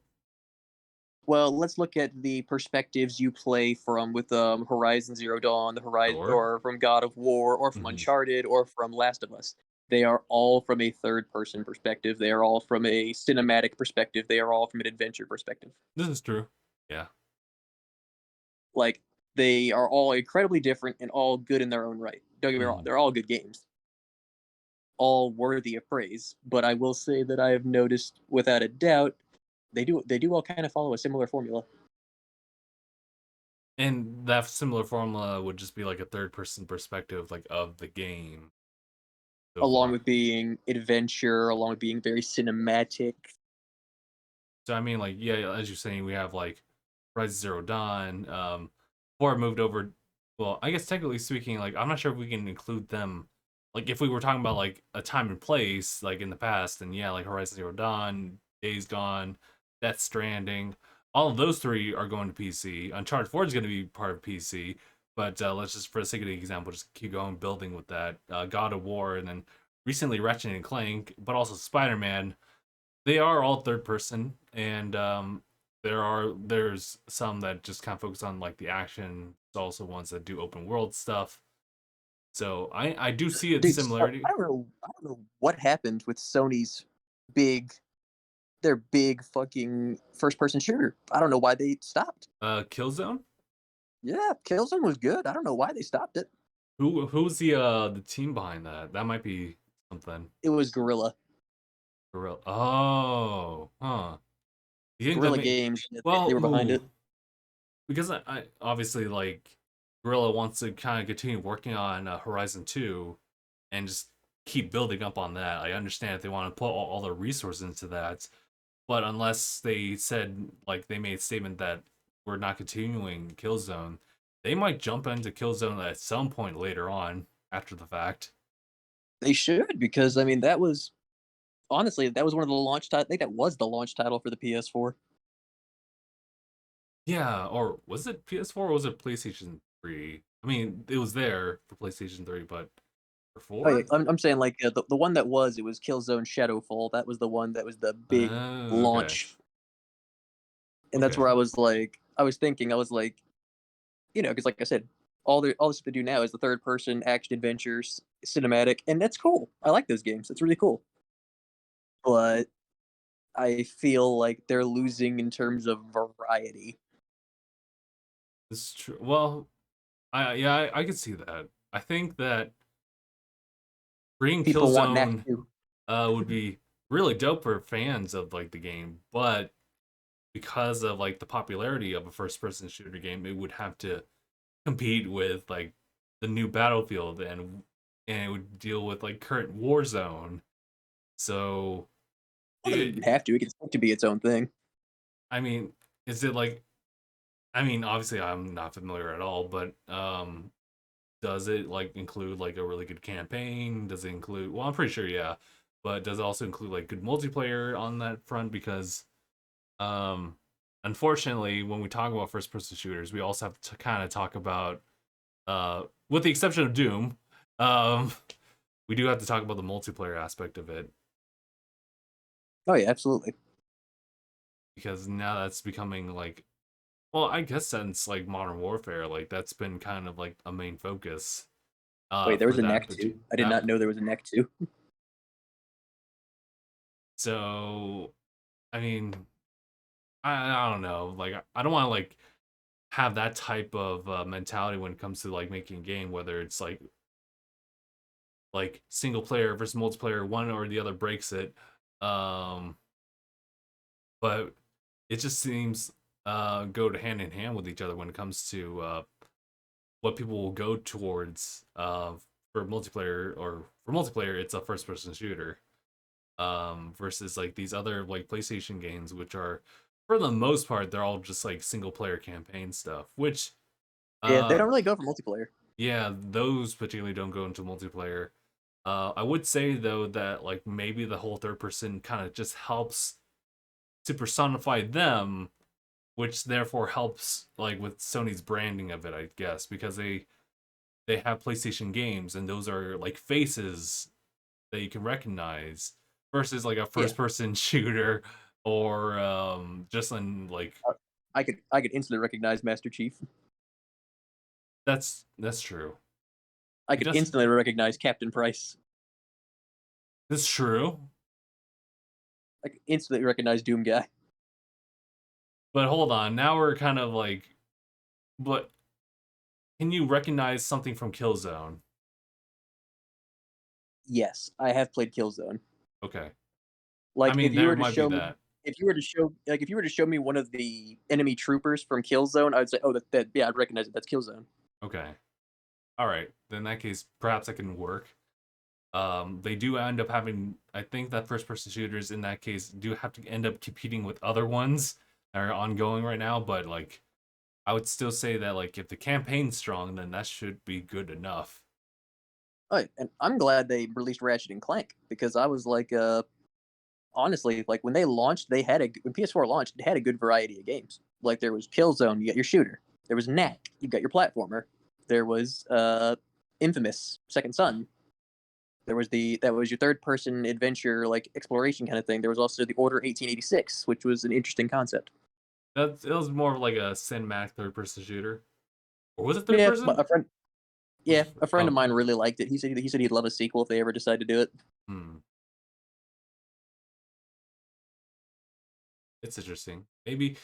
Well, let's look at the perspectives you play from with Horizon Zero Dawn, the Horizon, Sure. or from God of War, or from Hmm. Uncharted, or from Last of Us. They are all from a third-person perspective. They are all from a cinematic perspective. They are all from an adventure perspective. This is true. Yeah. Like they are all incredibly different and all good in their own right. Don't get me wrong; Hmm. they're all good games, all worthy of praise. But I will say that I have noticed, without a doubt, they do all kind of follow a similar formula. And that similar formula would just be like a third person perspective, like of the game so Along far. with being adventure, along with being very cinematic. So I mean, like, yeah, as you're saying, we have like Rise Zero Dawn. Before it moved over, well, I guess technically speaking, like, I'm not sure if we can include them. Like, if we were talking about like a time and place, like in the past, then yeah, like Horizon Zero Dawn, Days Gone, Death Stranding, all of those three are going to PC. Uncharted 4 is going to be part of PC, but let's just, for the sake of the example, just keep going building with that. God of War, and then recently Ratchet and Clank, but also Spider Man, they are all third person, and there's some that just kind of focus on like the action. There's also ones that do open world stuff. So I do see its Dude, similarity. I don't know what happened with Sony's big their big fucking first person shooter. I don't know why they stopped. Killzone. Yeah, Killzone was good. I don't know why they stopped it. Who's the team behind that? That might be something. It was Gorilla. Gorilla. Oh, huh. You think that Guerrilla may Games. They well, were behind it. ooh, because I obviously like Gorilla wants to kind of continue working on Horizon 2 and just keep building up on that. I understand if they want to put all their resources into that, but unless they said like they made a statement that we're not continuing Killzone, they might jump into Killzone at some point later on after the fact. They should because I mean that was honestly that was one of the launch titles. I think that was the launch title for the PS4. Yeah, or was it PS4 or was it PlayStation 3? I mean, it was there for PlayStation 3, but for Oh, yeah, 4? I'm saying like the one that was it was Killzone Shadowfall. That was the one that was the big Oh, okay. launch, and that's Okay. where I was thinking I was like, because like I said, all this to do now is the third person action adventures cinematic, and that's cool. I like those games. It's really cool. but I feel like they're losing in terms of variety. This is true. Well, I could see that. I think that bringing People want Knack Killzone too. would be really dope for fans of like the game, but because of like the popularity of a first person shooter game, it would have to compete with like the new Battlefield and it would deal with like current Warzone. So Well, it doesn't it, have to. It can still to be its own thing. I mean, is it like I mean, obviously I'm not familiar at all, but does it like include like a really good campaign? Does it include well, I'm pretty sure yeah, but does it also include like good multiplayer on that front because um unfortunately when we talk about first person shooters, we also have to kind of talk about with the exception of Doom, um we do have to talk about the multiplayer aspect of it Oh yeah, absolutely. because now that's becoming like well, I guess since like Modern Warfare, like that's been kind of like a main focus Wait, there was for a that Knack but too. I did that not know there was a Knack too. so I mean I don't know like I don't want to like have that type of mentality when it comes to like making a game whether it's like single player versus multiplayer one or the other breaks it um but it just seems go to hand in hand with each other when it comes to what people will go towards for multiplayer or for multiplayer it's a first person shooter versus like these other like PlayStation games which are for the most part they're all just like single player campaign stuff which Yeah, they uh don't really go for multiplayer. yeah those particularly don't go into multiplayer. I would say though that like maybe the whole third person kind of just helps to personify them which therefore helps like with Sony's branding of it I guess because they have PlayStation games and those are like faces that you can recognize versus like a Yeah, first person shooter or just in like uh, I could instantly recognize Master Chief. that's true. I It could just instantly recognize Captain Price. that's true. I could instantly recognize Doom Guy. But hold on, now we're kind of like but can you recognize something from Killzone? Yes, I have played Killzone. Okay. I Like mean there might be that. if you were to show me one of the enemy troopers from Killzone, I would say, oh, that yeah, I'd recognize it. That's Killzone. Okay. All right. Then in that case perhaps that can work. They do end up having I think that first person shooters in that case do have to end up competing with other ones that are ongoing right now, but like I would still say that like if the campaign's strong, then that should be good enough. Oh, and I'm glad they released Ratchet and Clank because I was like, honestly, like when they launched, when PS4 launched, it had a good variety of games. Like there was Killzone, you got your shooter. There was Knack, you got your platformer. There was Infamous, Second Son. There was that was your third person adventure, like exploration kind of thing. There was also the Order 1886, which was an interesting concept. That it was more of like a cinematic third person shooter, or was it third Yeah, person? a friend of Oh, mine really liked it. He said he'd love a sequel if they ever decide to do it. hmm, it's interesting. Maybe.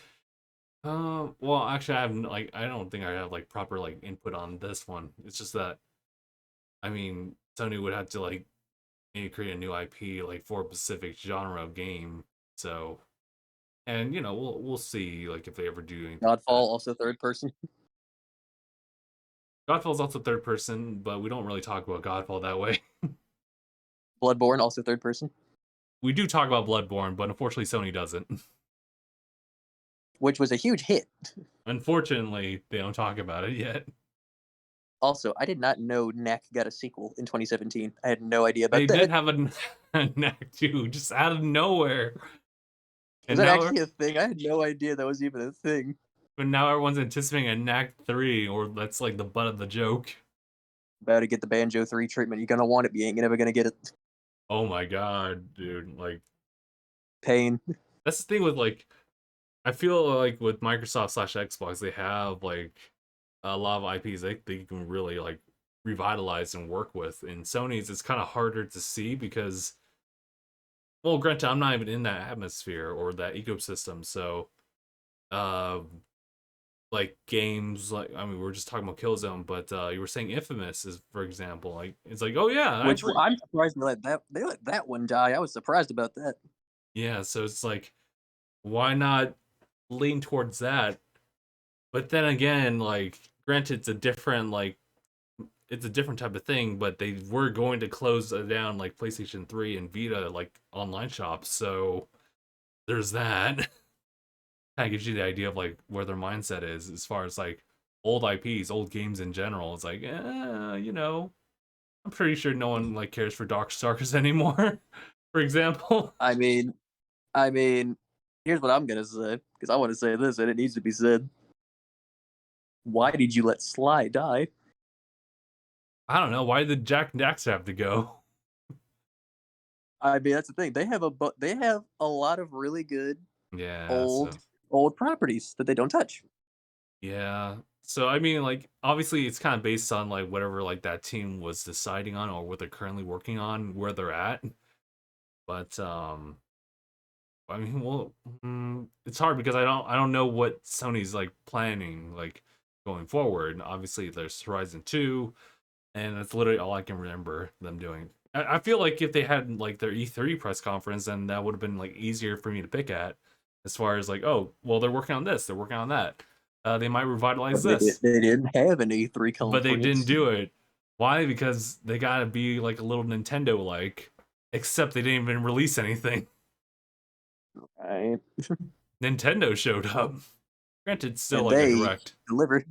Well, actually, I have like I don't think I have like proper like input on this one. It's just that I mean Sony would have to like maybe create a new IP like for a specific genre of game. So and you know we'll see like if they ever do anything like Godfall that. also third person. Godfall's also third person, but we don't really talk about Godfall that way. Bloodborne also third person, We do talk about Bloodborne, but unfortunately Sony doesn't. which was a huge hit. Unfortunately, they don't talk about it yet. Also, I did not know Knack got a sequel in 2017. I had no idea They about did that. have a knack too, just out of nowhere, Was and that now actually a thing? I had no idea that was even a thing. but now everyone's anticipating a knack 3, or that's like the butt of the joke. About to get the Banjo 3 treatment. You're gonna want it, but you ain't never gonna get it. Oh my god, dude! Like Pain. that's the thing with like I feel like with Microsoft slash Xbox, they have like a lot of IPs they can really like revitalize and work with. And Sony's it's kind of harder to see because well, granted, I'm not even in that atmosphere or that ecosystem, so uh, like games like I mean, we are just talking about Killzone, but you were saying Infamous is, for example, like it's like, oh yeah, Which I'm surprised they let that one die. I was surprised about that. yeah, so it's like, why not lean towards that? But then again, like, granted, it's a different type of thing, but they were going to close down like PlayStation 3 and Vita like online shops, so there's that. Kind of gives you the idea of like where their mindset is as far as like old IPs, old games in general. It's like, I'm pretty sure no one like cares for Darkstalkers anymore, for example. I mean, I mean, here's what I'm gonna say because I want to say this and it needs to be said. Why did you let Sly die? I don't know why did Jack and Dax have to go. I mean, that's the thing. They have a lot of really good Yeah, old so old properties that they don't touch. yeah. So I mean, like obviously it's kind of based on like whatever like that team was deciding on or what they're currently working on, where they're at. But I mean, well, it's hard because I don't know what Sony's like planning like going forward. Obviously, there's Horizon 2, and that's literally all I can remember them doing. I feel like if they had like their E3 press conference, then that would have been like easier for me to pick at, as far as like, oh, well, they're working on this, they're working on that. They might revitalize But they this, they didn't have an E3 but they didn't conference. do it. Why? Because they gotta be like a little Nintendo like, except they didn't even release anything. Right. Nintendo showed up. Granted, it's still And like a they direct. delivered.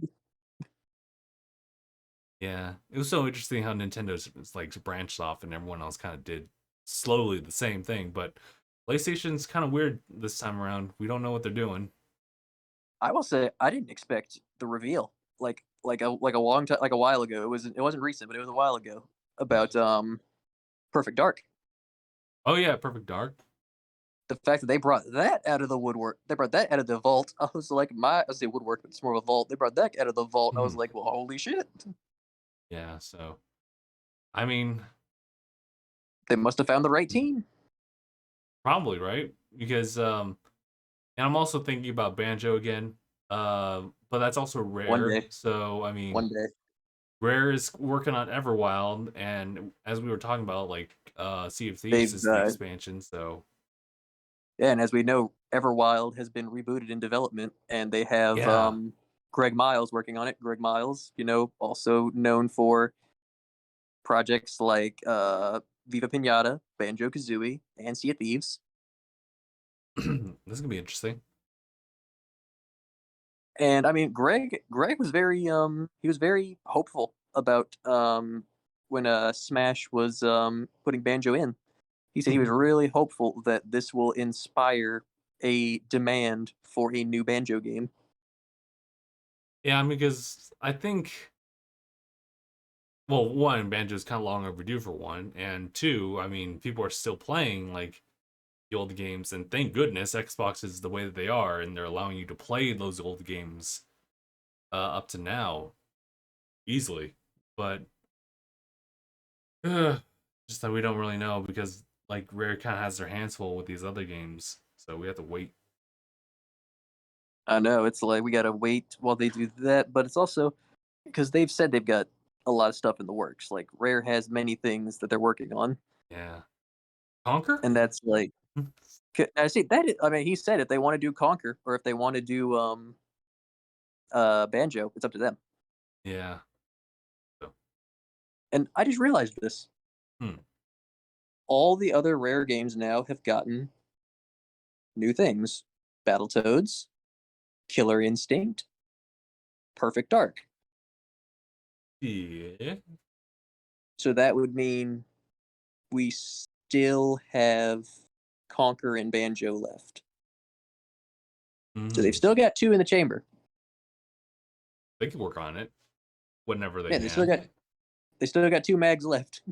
Yeah, it was so interesting how Nintendo's like branched off and everyone else kind of did slowly the same thing. But PlayStation's kind of weird this time around. We don't know what they're doing. I will say I didn't expect the reveal like a long time like a while ago. It wasn't recent, but it was a while ago about Perfect Dark. Oh yeah, Perfect Dark. The fact that they brought that out of the woodwork, they brought that out of the vault. I was like, I say woodwork, but it's more of a vault. They brought that out of the vault. I was Mhm. like, well, holy shit! Yeah, so I mean, They must have found the right team. probably right because and I'm also thinking about Banjo again. But that's also One Rare. day, So I mean, one day, Rare is working on Everwild, and as we were talking about, like Sea of Thieves they've is the expansion. So yeah, and as we know, Everwild has been rebooted in development, and they have yeah. Greg Miles working on it. Greg Miles, also known for projects like Viva Pinata, Banjo Kazooie, and Sea of Thieves. This is gonna be interesting. And I mean, Greg was very hopeful about when Smash was putting Banjo in. He said he was really hopeful that this will inspire a demand for a new Banjo game. Yeah, because I think, well, one, Banjo's kind of long overdue for one, and two, I mean, people are still playing like the old games, and thank goodness Xbox is the way that they are, and they're allowing you to play those old games up to now easily. But uh, just that we don't really know because like Rare kind of has their hands full with these other games, so we have to wait. I know it's like we gotta wait while they do that, but it's also because they've said they've got a lot of stuff in the works. Like Rare has many things that they're working on, Yeah, Conquer. and that's like I see that. I mean, he said if they want to do Conquer or if they want to do Banjo, it's up to them. Yeah. So, And I just realized this: hmm. all the other Rare games now have gotten new things: Battletoads, Killer Instinct, Perfect Dark. Yeah. So that would mean we still have Conquer and Banjo left. So they've Mm. still got two in the chamber. They can work on it whenever they Yeah, they still can. got they still got two mags left.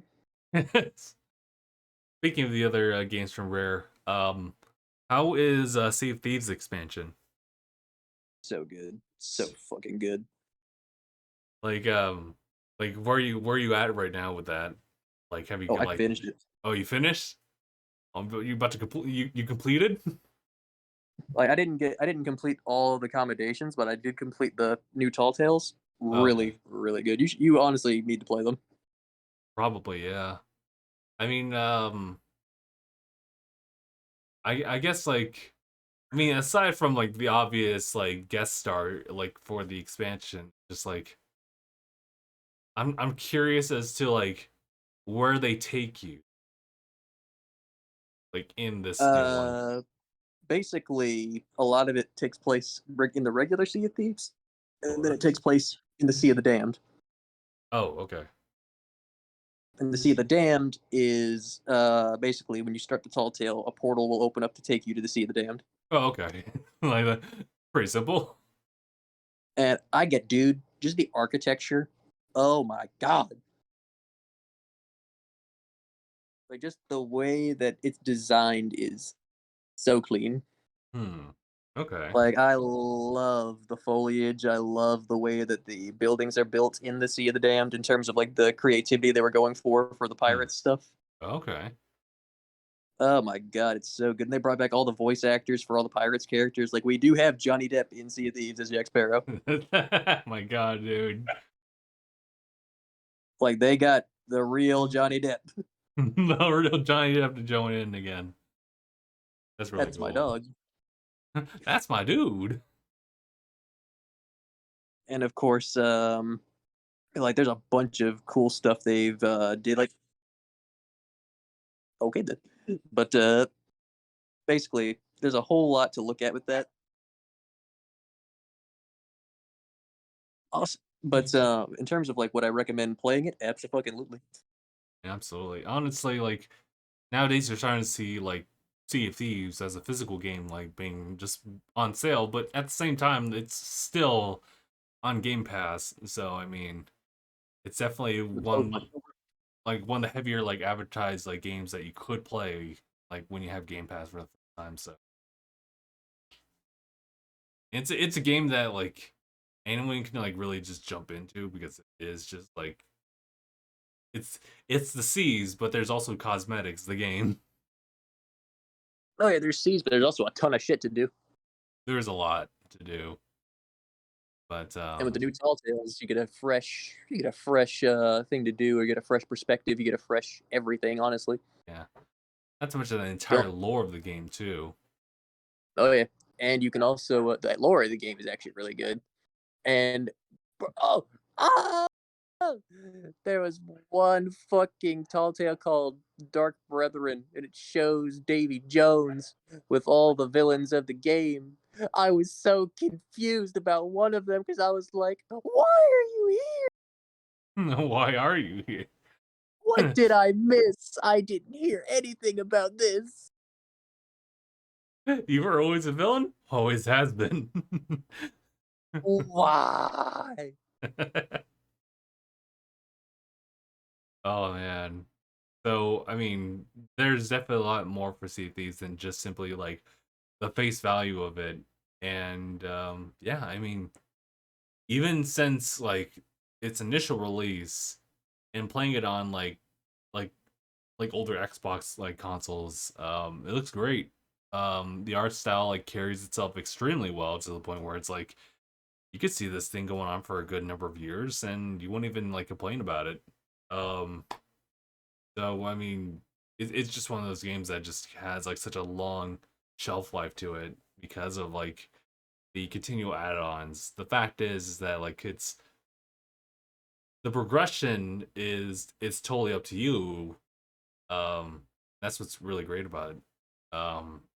Speaking of the other games from Rare, how is Sea of Thieves expansion? So good, so fucking good. Like, like where you at right now with that? Like, have you Oh, got I like, finished it. oh, you finished? But you about to complete? You completed? Like I didn't complete all the accommodations, but I did complete the new Tall Tales. Okay, Really, really good. You honestly need to play them. probably yeah. I mean, I guess like I mean, aside from like the obvious like guest star like for the expansion, just like I'm curious as to like where they take you like in this new one. Uh, Basically, a lot of it takes place in the regular Sea of Thieves, and then Sure. it takes place in the Sea of the Damned. Oh, okay. And the Sea of the Damned is basically when you start the Tall Tale, a portal will open up to take you to the Sea of the Damned. Oh, okay. Like that. Pretty simple. And I get, dude, just the architecture. Oh my god! Like just the way that it's designed is so clean. Hmm. Okay. Like I love the foliage. I love the way that the buildings are built in the Sea of the Damned in terms of like the creativity they were going for the Hmm. pirates stuff. Okay. Oh my god, it's so good. And they brought back all the voice actors for all the pirates characters. Like we do have Johnny Depp in Sea of Thieves as Jack Sparrow. My God, dude. Like they got the real Johnny Depp. No real Johnny Depp to join in again. That's really That's my cool. dog. That's my dude. And of course, like there's a bunch of cool stuff they've did. Like okay, then. But basically, there's a whole lot to look at with that. Also, but in terms of like what I recommend playing it, absolutely. Absolutely. Honestly, like nowadays you're starting to see like Sea of Thieves as a physical game like being just on sale, but at the same time it's still on Game Pass. So I mean, it's definitely one of the heavier like advertised like games that you could play like when you have Game Pass for the first time. So it's a game that like anyone can like really just jump into because it is just like it's it's the seas, but there's also cosmetics. The game Oh yeah, there's seas, but there's also a ton of shit to do. there's a lot to do, but And with the new Tall Tales, you get a fresh thing to do, or you get a fresh perspective, you get a fresh everything. Honestly, yeah, not so much of the don't. entire lore of the game too. Oh yeah, and you can also the lore of the game is actually really good. And oh, ah, there was one fucking tall tale called Dark Brethren, and it shows Davy Jones with all the villains of the game. I was so confused about one of them because I was like, "Why are you here? Why are you What here? did I miss? I didn't hear anything about this. You were always a villain, always has been. Why?" Oh man. So I mean, there's definitely a lot more for Sea of Thieves than just simply like the face value of it. And yeah, I mean, even since like its initial release and playing it on like older Xbox like consoles, it looks great. The art style like carries itself extremely well to the point where it's like you could see this thing going on for a good number of years and you wouldn't even like complain about it. Um, so I mean, it's just one of those games that just has like such a long shelf life to it because of like the continual add-ons. The fact is that like it's the progression is it's totally up to you. Um, that's what's really great about it.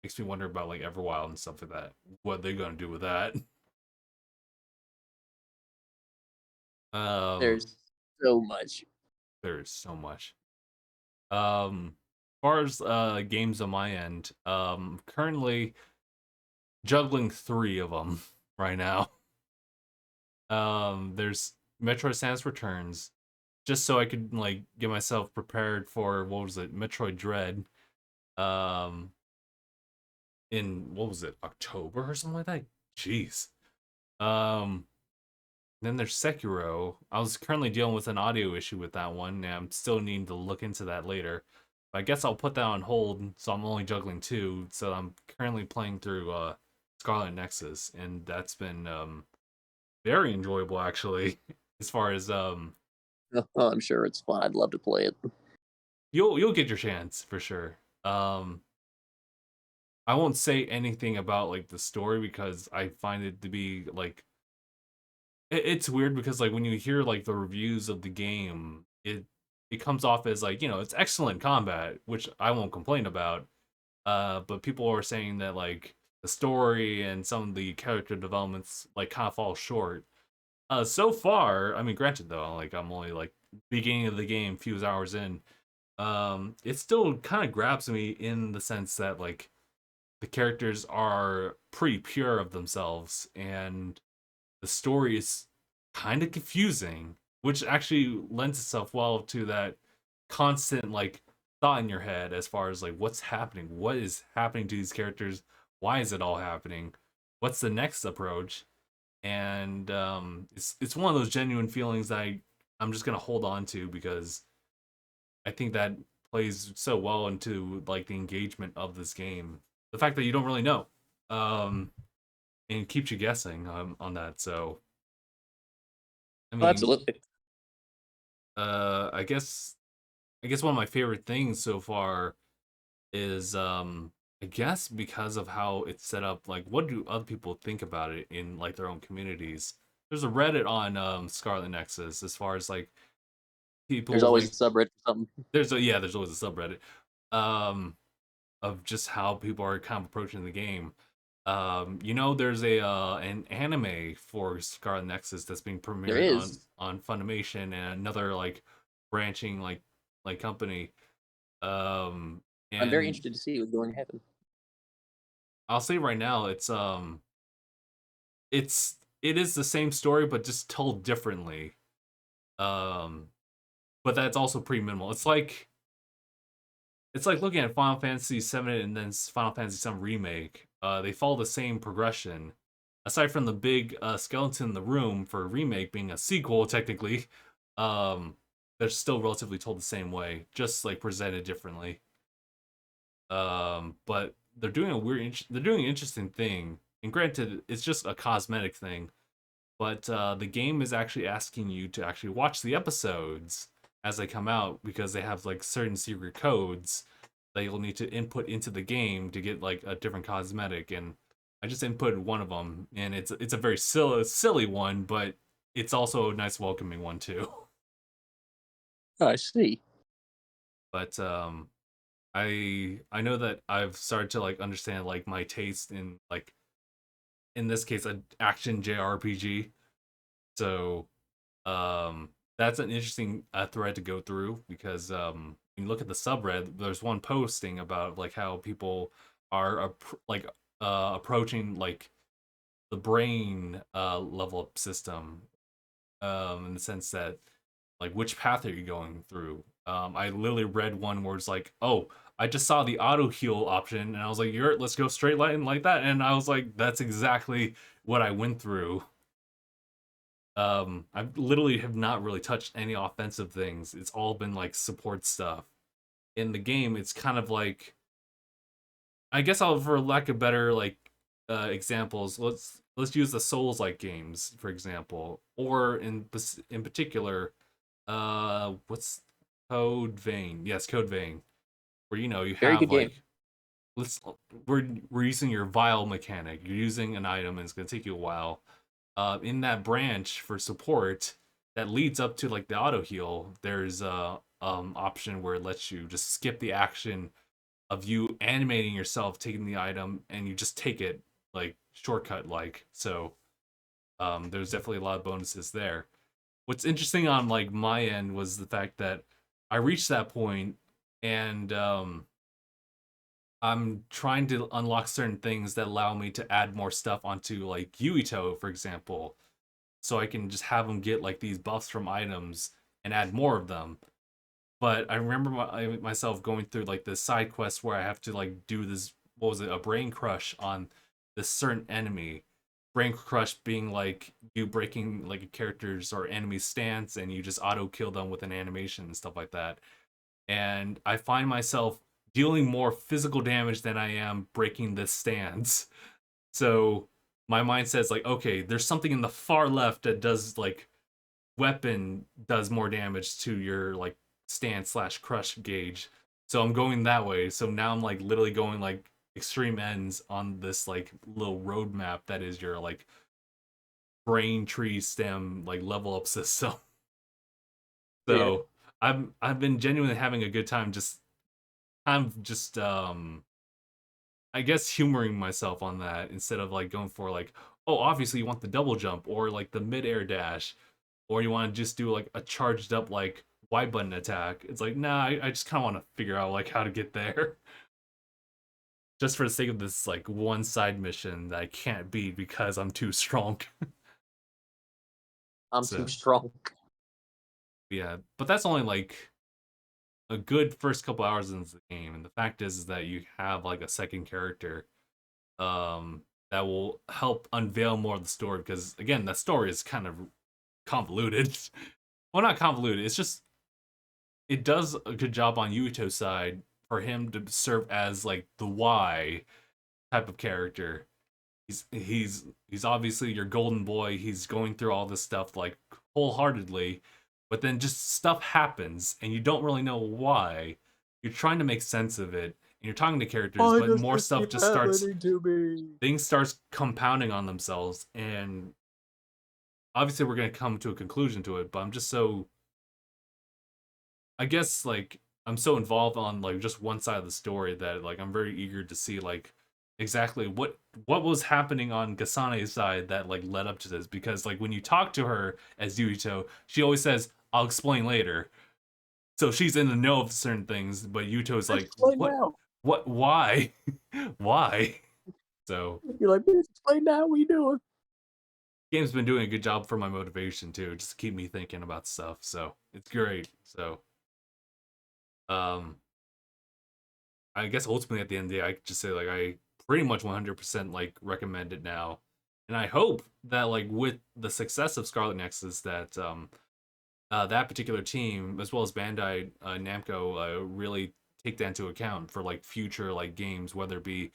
Makes me wonder about like Everwild and stuff like that. What they're gonna do with that? Um, There's so much. there's so much. As far as games on my end, currently juggling three of them right now. There's Metroid Samus Returns, just so I could like get myself prepared for what was it, Metroid Dread. Um, in what was it, October or something like that. Jeez. Um, then there's Sekiro. I was currently dealing with an audio issue with that one, and I'm still needing to look into that later. I guess I'll put that on hold. So I'm only juggling two. So I'm currently playing through Scarlet Nexus, and that's been very enjoyable actually. As far as Oh, I'm sure it's fun. I'd love to play it. you'll get your chance for sure. I won't say anything about like the story because I find it to be like it's weird because like when you hear like the reviews of the game, it comes off as like, it's excellent combat, which I won't complain about. But people are saying that like the story and some of the character developments like kind of fall short. So far, I mean, granted though, like I'm only like beginning of the game, few hours in. It still kind of grabs me in the sense that like the characters are pretty pure of themselves, and the story is kind of confusing, which actually lends itself well to that constant like thought in your head as far as like what's happening, what is happening to these characters, why is it all happening, what's the next approach, and it's one of those genuine feelings that I'm just gonna hold on to because I think that plays so well into like the engagement of this game. The fact that you don't really know, um, and it keeps you guessing on that. So I Oh, mean, absolutely. I guess one of my favorite things so far is I guess because of how it's set up. Like, what do other people think about it in like their own communities? There's a Reddit on Scarlet Nexus as far as like There's people always a like subreddit for something. there's always a subreddit um of just how people are kind of approaching the game. There's a an anime for Scarlet Nexus that's being There premiered on is. Funimation and another like branching like company. Um, I'm very and interested to see what's going to happen. I'll say right now, it is the same story but just told differently. Um, but that's also pretty minimal. It's like looking at Final Fantasy VII and then Final Fantasy VII Remake. They follow the same progression. Aside from the big skeleton in the room for Remake being a sequel, technically, um, they're still relatively told the same way, just like presented differently. But they're doing an interesting thing. And granted, it's just a cosmetic thing, but the game is actually asking you to actually watch the episodes as they come out because they have like certain secret codes that you'll need to input into the game to get like a different cosmetic. And I just inputted one of them, and it's a very silly one, but it's also a nice welcoming one too. Oh, I see. But I know that I've started to like understand like my taste in like in this case an action JRPG. So that's an interesting thread to go through because when you look at the subreddit, there's one posting about like how people are approaching like the brain level up system, in the sense that like which path are you going through. I literally read one where it's like, oh, I just saw the auto heal option and I was like, you're let's go straight line like that, and I was like, that's exactly what I went through. I literally have not really touched any offensive things. It's all been like support stuff. In the game, it's kind of like, I guess I'll, for lack of better like examples, let's use the Souls like games for example, or in particular, what's Code Vein? Yes, Code Vein, where you Very have good game. like let's we're using your vial mechanic. You're using an item and it's gonna take you a while. In that branch for support that leads up to like the auto heal, there's a option where it lets you just skip the action of you animating yourself taking the item and you just take it like shortcut like. So there's definitely a lot of bonuses there. What's interesting on like my end was the fact that I reached that point, and I'm trying to unlock certain things that allow me to add more stuff onto like Yuito, for example, so I can just have them get like these buffs from items and add more of them. But I remember myself going through like this side quest where I have to like do this, what was it, a brain crush on this certain enemy. Brain crush being like you breaking like a character's or enemy's stance and you just auto kill them with an animation and stuff like that. and I find myself dealing more physical damage than I am breaking this stance. So my mind says like, okay, there's something in the far left that does like weapon does more damage to your like stance slash crush gauge. So I'm going that way. So now I'm like literally going like extreme ends on this like little roadmap that is your like brain tree stem like level up system. Yeah. So I've been genuinely having a good time just kind of just I guess humoring myself on that instead of like going for like, oh, obviously you want the double jump or like the mid air dash, or you want to just do like a charged up like Y button attack. It's like, nah, I just kind of want to figure out like how to get there, just for the sake of this like one side mission that I can't beat because I'm too strong. I'm too So strong. yeah, but that's only like a good first couple hours into the game, and the fact is that you have like a second character that will help unveil more of the story because again, that story is kind of convoluted. Well, not convoluted. It's just it does a good job on Yuito's side for him to serve as like the Y type of character. He's obviously your golden boy. He's going through all this stuff like wholeheartedly, but then just stuff happens and you don't really know why. You're trying to make sense of it and you're talking to characters, Why but does more this stuff keep just starts happening to me? things starts compounding on themselves and obviously we're going to come to a conclusion to it, but I'm just so I guess like I'm so involved on like just one side of the story that like I'm very eager to see like exactly what was happening on Gasane's side that like led up to this because like when you talk to her as Yuito, she always says I'll explain later. So she's in the know of certain things, but Yuto's Let's like explain what now. why why? So You're like, please explain now. What are you doing? game's been doing a good job for my motivation too, just to keep me thinking about stuff. So it's great. So um I guess ultimately at the end of the day, I could just say like I pretty much 100% like recommend it now, and I hope that like with the success of Scarlet Nexus, that that particular team as well as Bandai Namco really take that into account for like future like games, whether it be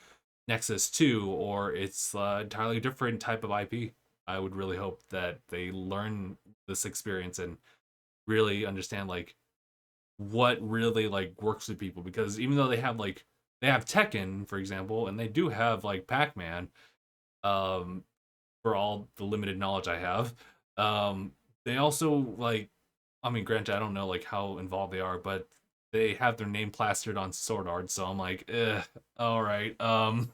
Nexus 2 or it's entirely different type of IP. I would really hope that they learn this experience and really understand like what really like works with people because even though they have Tekken, for example, and they do have like Pac-Man, um, for all the limited knowledge I have, they also like I mean, granted, I don't know like how involved they are, but they have their name plastered on Sword Art, so I'm like, all right. I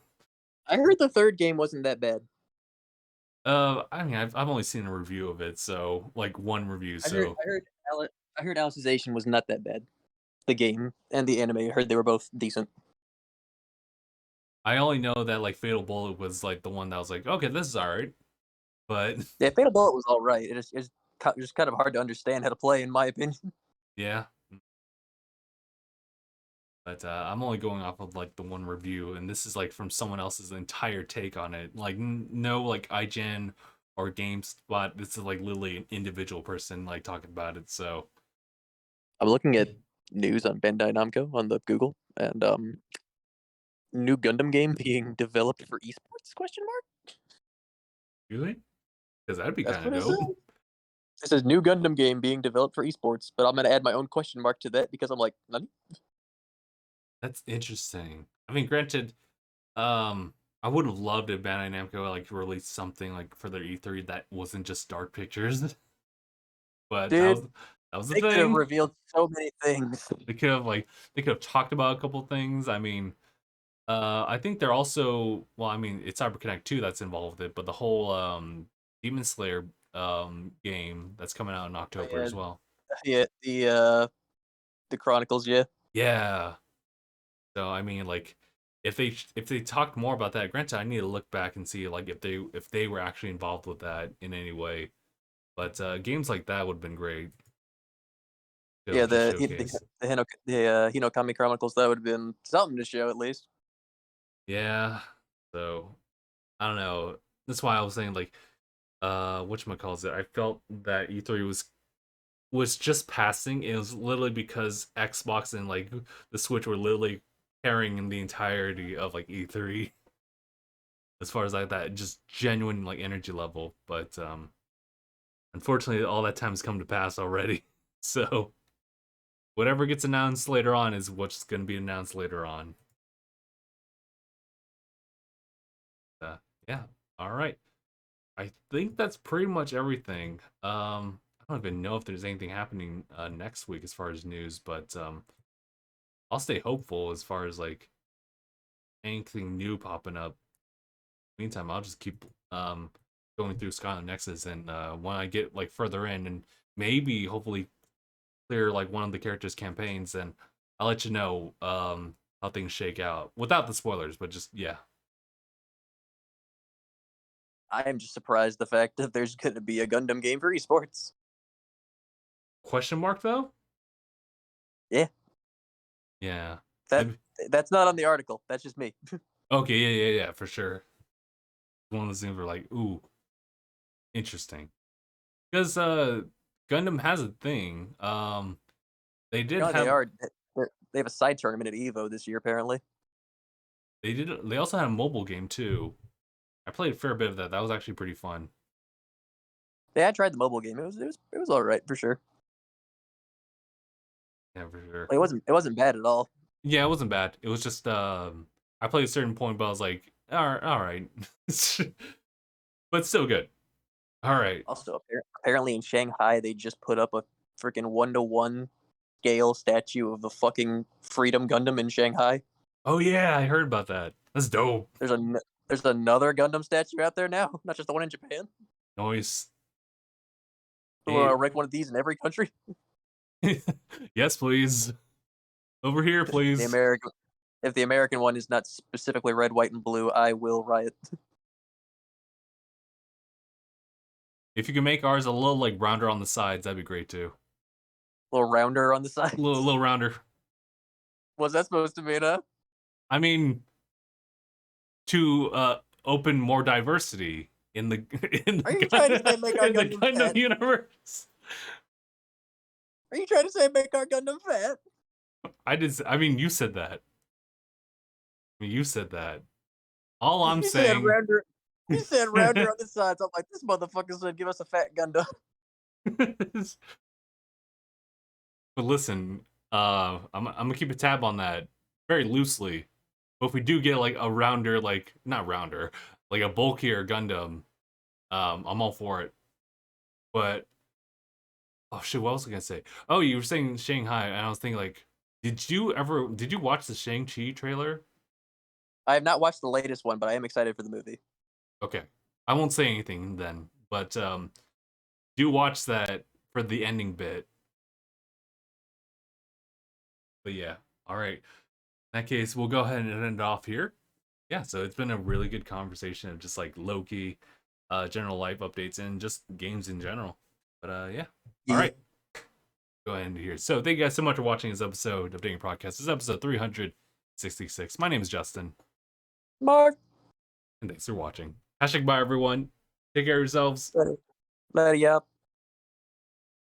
heard the third game wasn't that bad. I mean, I've only seen a review of it, so like one review, I heard so I heard I heard Alicization was not that bad. The game and the anime. I heard they were both decent. I only know that like Fatal Bullet was like the one that was like, okay, this is all right, but Yeah, Fatal Bullet was all right. It's just kind of hard to understand how to play, in my opinion. yeah. But I'm only going off of like the one review, and this is like from someone else's entire take on it. Like no like IGN or GameSpot. This is like literally an individual person like talking about it. So I'm looking at news on Bandai Namco on the Google, and new Gundam game being developed for esports? Question mark. really, because that'd be That's kind of what it dope. says. It says new Gundam game being developed for esports, but I'm gonna add my own question mark to that because I'm like, none. That's interesting. I mean, granted, I would have loved if Bandai Namco like released something like for their E3 that wasn't just dark pictures, but Dude, that was the they could have thing. revealed so many things. They could have like they could have talked about a couple things. I mean, I think they're also well, I mean, it's CyberConnect 2 that's involved with it, but the whole Demon Slayer game that's coming out in Oh, October yeah, as well. yeah, the Chronicles, yeah. Yeah. So I mean, like if they talked more about that, granted, I need to look back and see like if they were actually involved with that in any way. But games like that would have been great Yeah, to showcase. the Hinokami Chronicles, that would have been something to show at least. Yeah. So I don't know. That's why I was saying like whatchamacallit, I felt that E3 was was just passing, it was literally because Xbox and like the Switch were literally carrying the entirety of like E3 as far as like that just genuine like energy level. But unfortunately, all that time has come to pass already. So whatever gets announced later on is what's going to be announced later on. Uh, yeah. All right. I think that's pretty much everything. I don't even know if there's anything happening next week as far as news, but I'll stay hopeful as far as like anything new popping up. Meantime, I'll just keep going through Skyline Nexus, and when I get like further in, and maybe hopefully clear like one of the characters' campaigns, then I'll let you know how things shake out without the spoilers, but just yeah. I am just surprised the fact that there's going to be a Gundam game for esports. Question mark though? Yeah, Yeah. that Maybe. that's not on the article. That's just me. Okay, yeah, for sure. One of those things where like, ooh, interesting. Because Gundam has a thing. They did No, they have are. They have a side tournament at Evo this year, apparently. they also had a mobile game too. I played a fair bit of that. That was actually pretty fun. Yeah, I tried the mobile game. It was all right for sure. Yeah, for sure. Like, it wasn't bad at all. Yeah, it wasn't bad. It was just I played a certain point, but I was like, all right. But still good. All right. Also, apparently in Shanghai, they just put up a freaking 1-to-1 scale statue of the fucking Freedom Gundam in Shanghai. Oh yeah, I heard about that. That's dope. There's another Gundam statue out there now, not just the one in Japan. Noise. We want Hey. to rank one of these in every country. Yes, please. Over here, The please. American, if the American one is not specifically red, white, and blue, I will riot. If you can make ours a little like rounder on the sides, that'd be great too. A little rounder on the A sides. little rounder. What's that supposed to mean, huh? I mean, to open more diversity in the in Are you trying to say make our in the Gundam Gundam fat? universe. Are you trying to say make our Gundam fat? I mean, you said that. You said that. All I'm You said saying. rounder. You said rounder on the sides. I'm like, this motherfucker said, give us a fat Gundam. But listen, I'm gonna keep a tab on that very loosely. But if we do get like a rounder, like not rounder, like a bulkier Gundam, I'm all for it. But oh shit, what was I gonna say? Oh, you were saying Shanghai, and I was thinking like, did you watch the Shang-Chi trailer? I have not watched the latest one, but I am excited for the movie. Okay, I won't say anything then, but do watch that for the ending bit. But yeah, all right. In that case, we'll go ahead and end it off here. Yeah, so it's been a really good conversation of just like Loki, general life updates, and just games in general. But yeah, all right. Go ahead and here. So thank you guys so much for watching this episode of DangIT Prodcast. This is episode 366. My name is Justin. Mark. And thanks for watching. Hashtag bye everyone. Take care of yourselves. Let ya.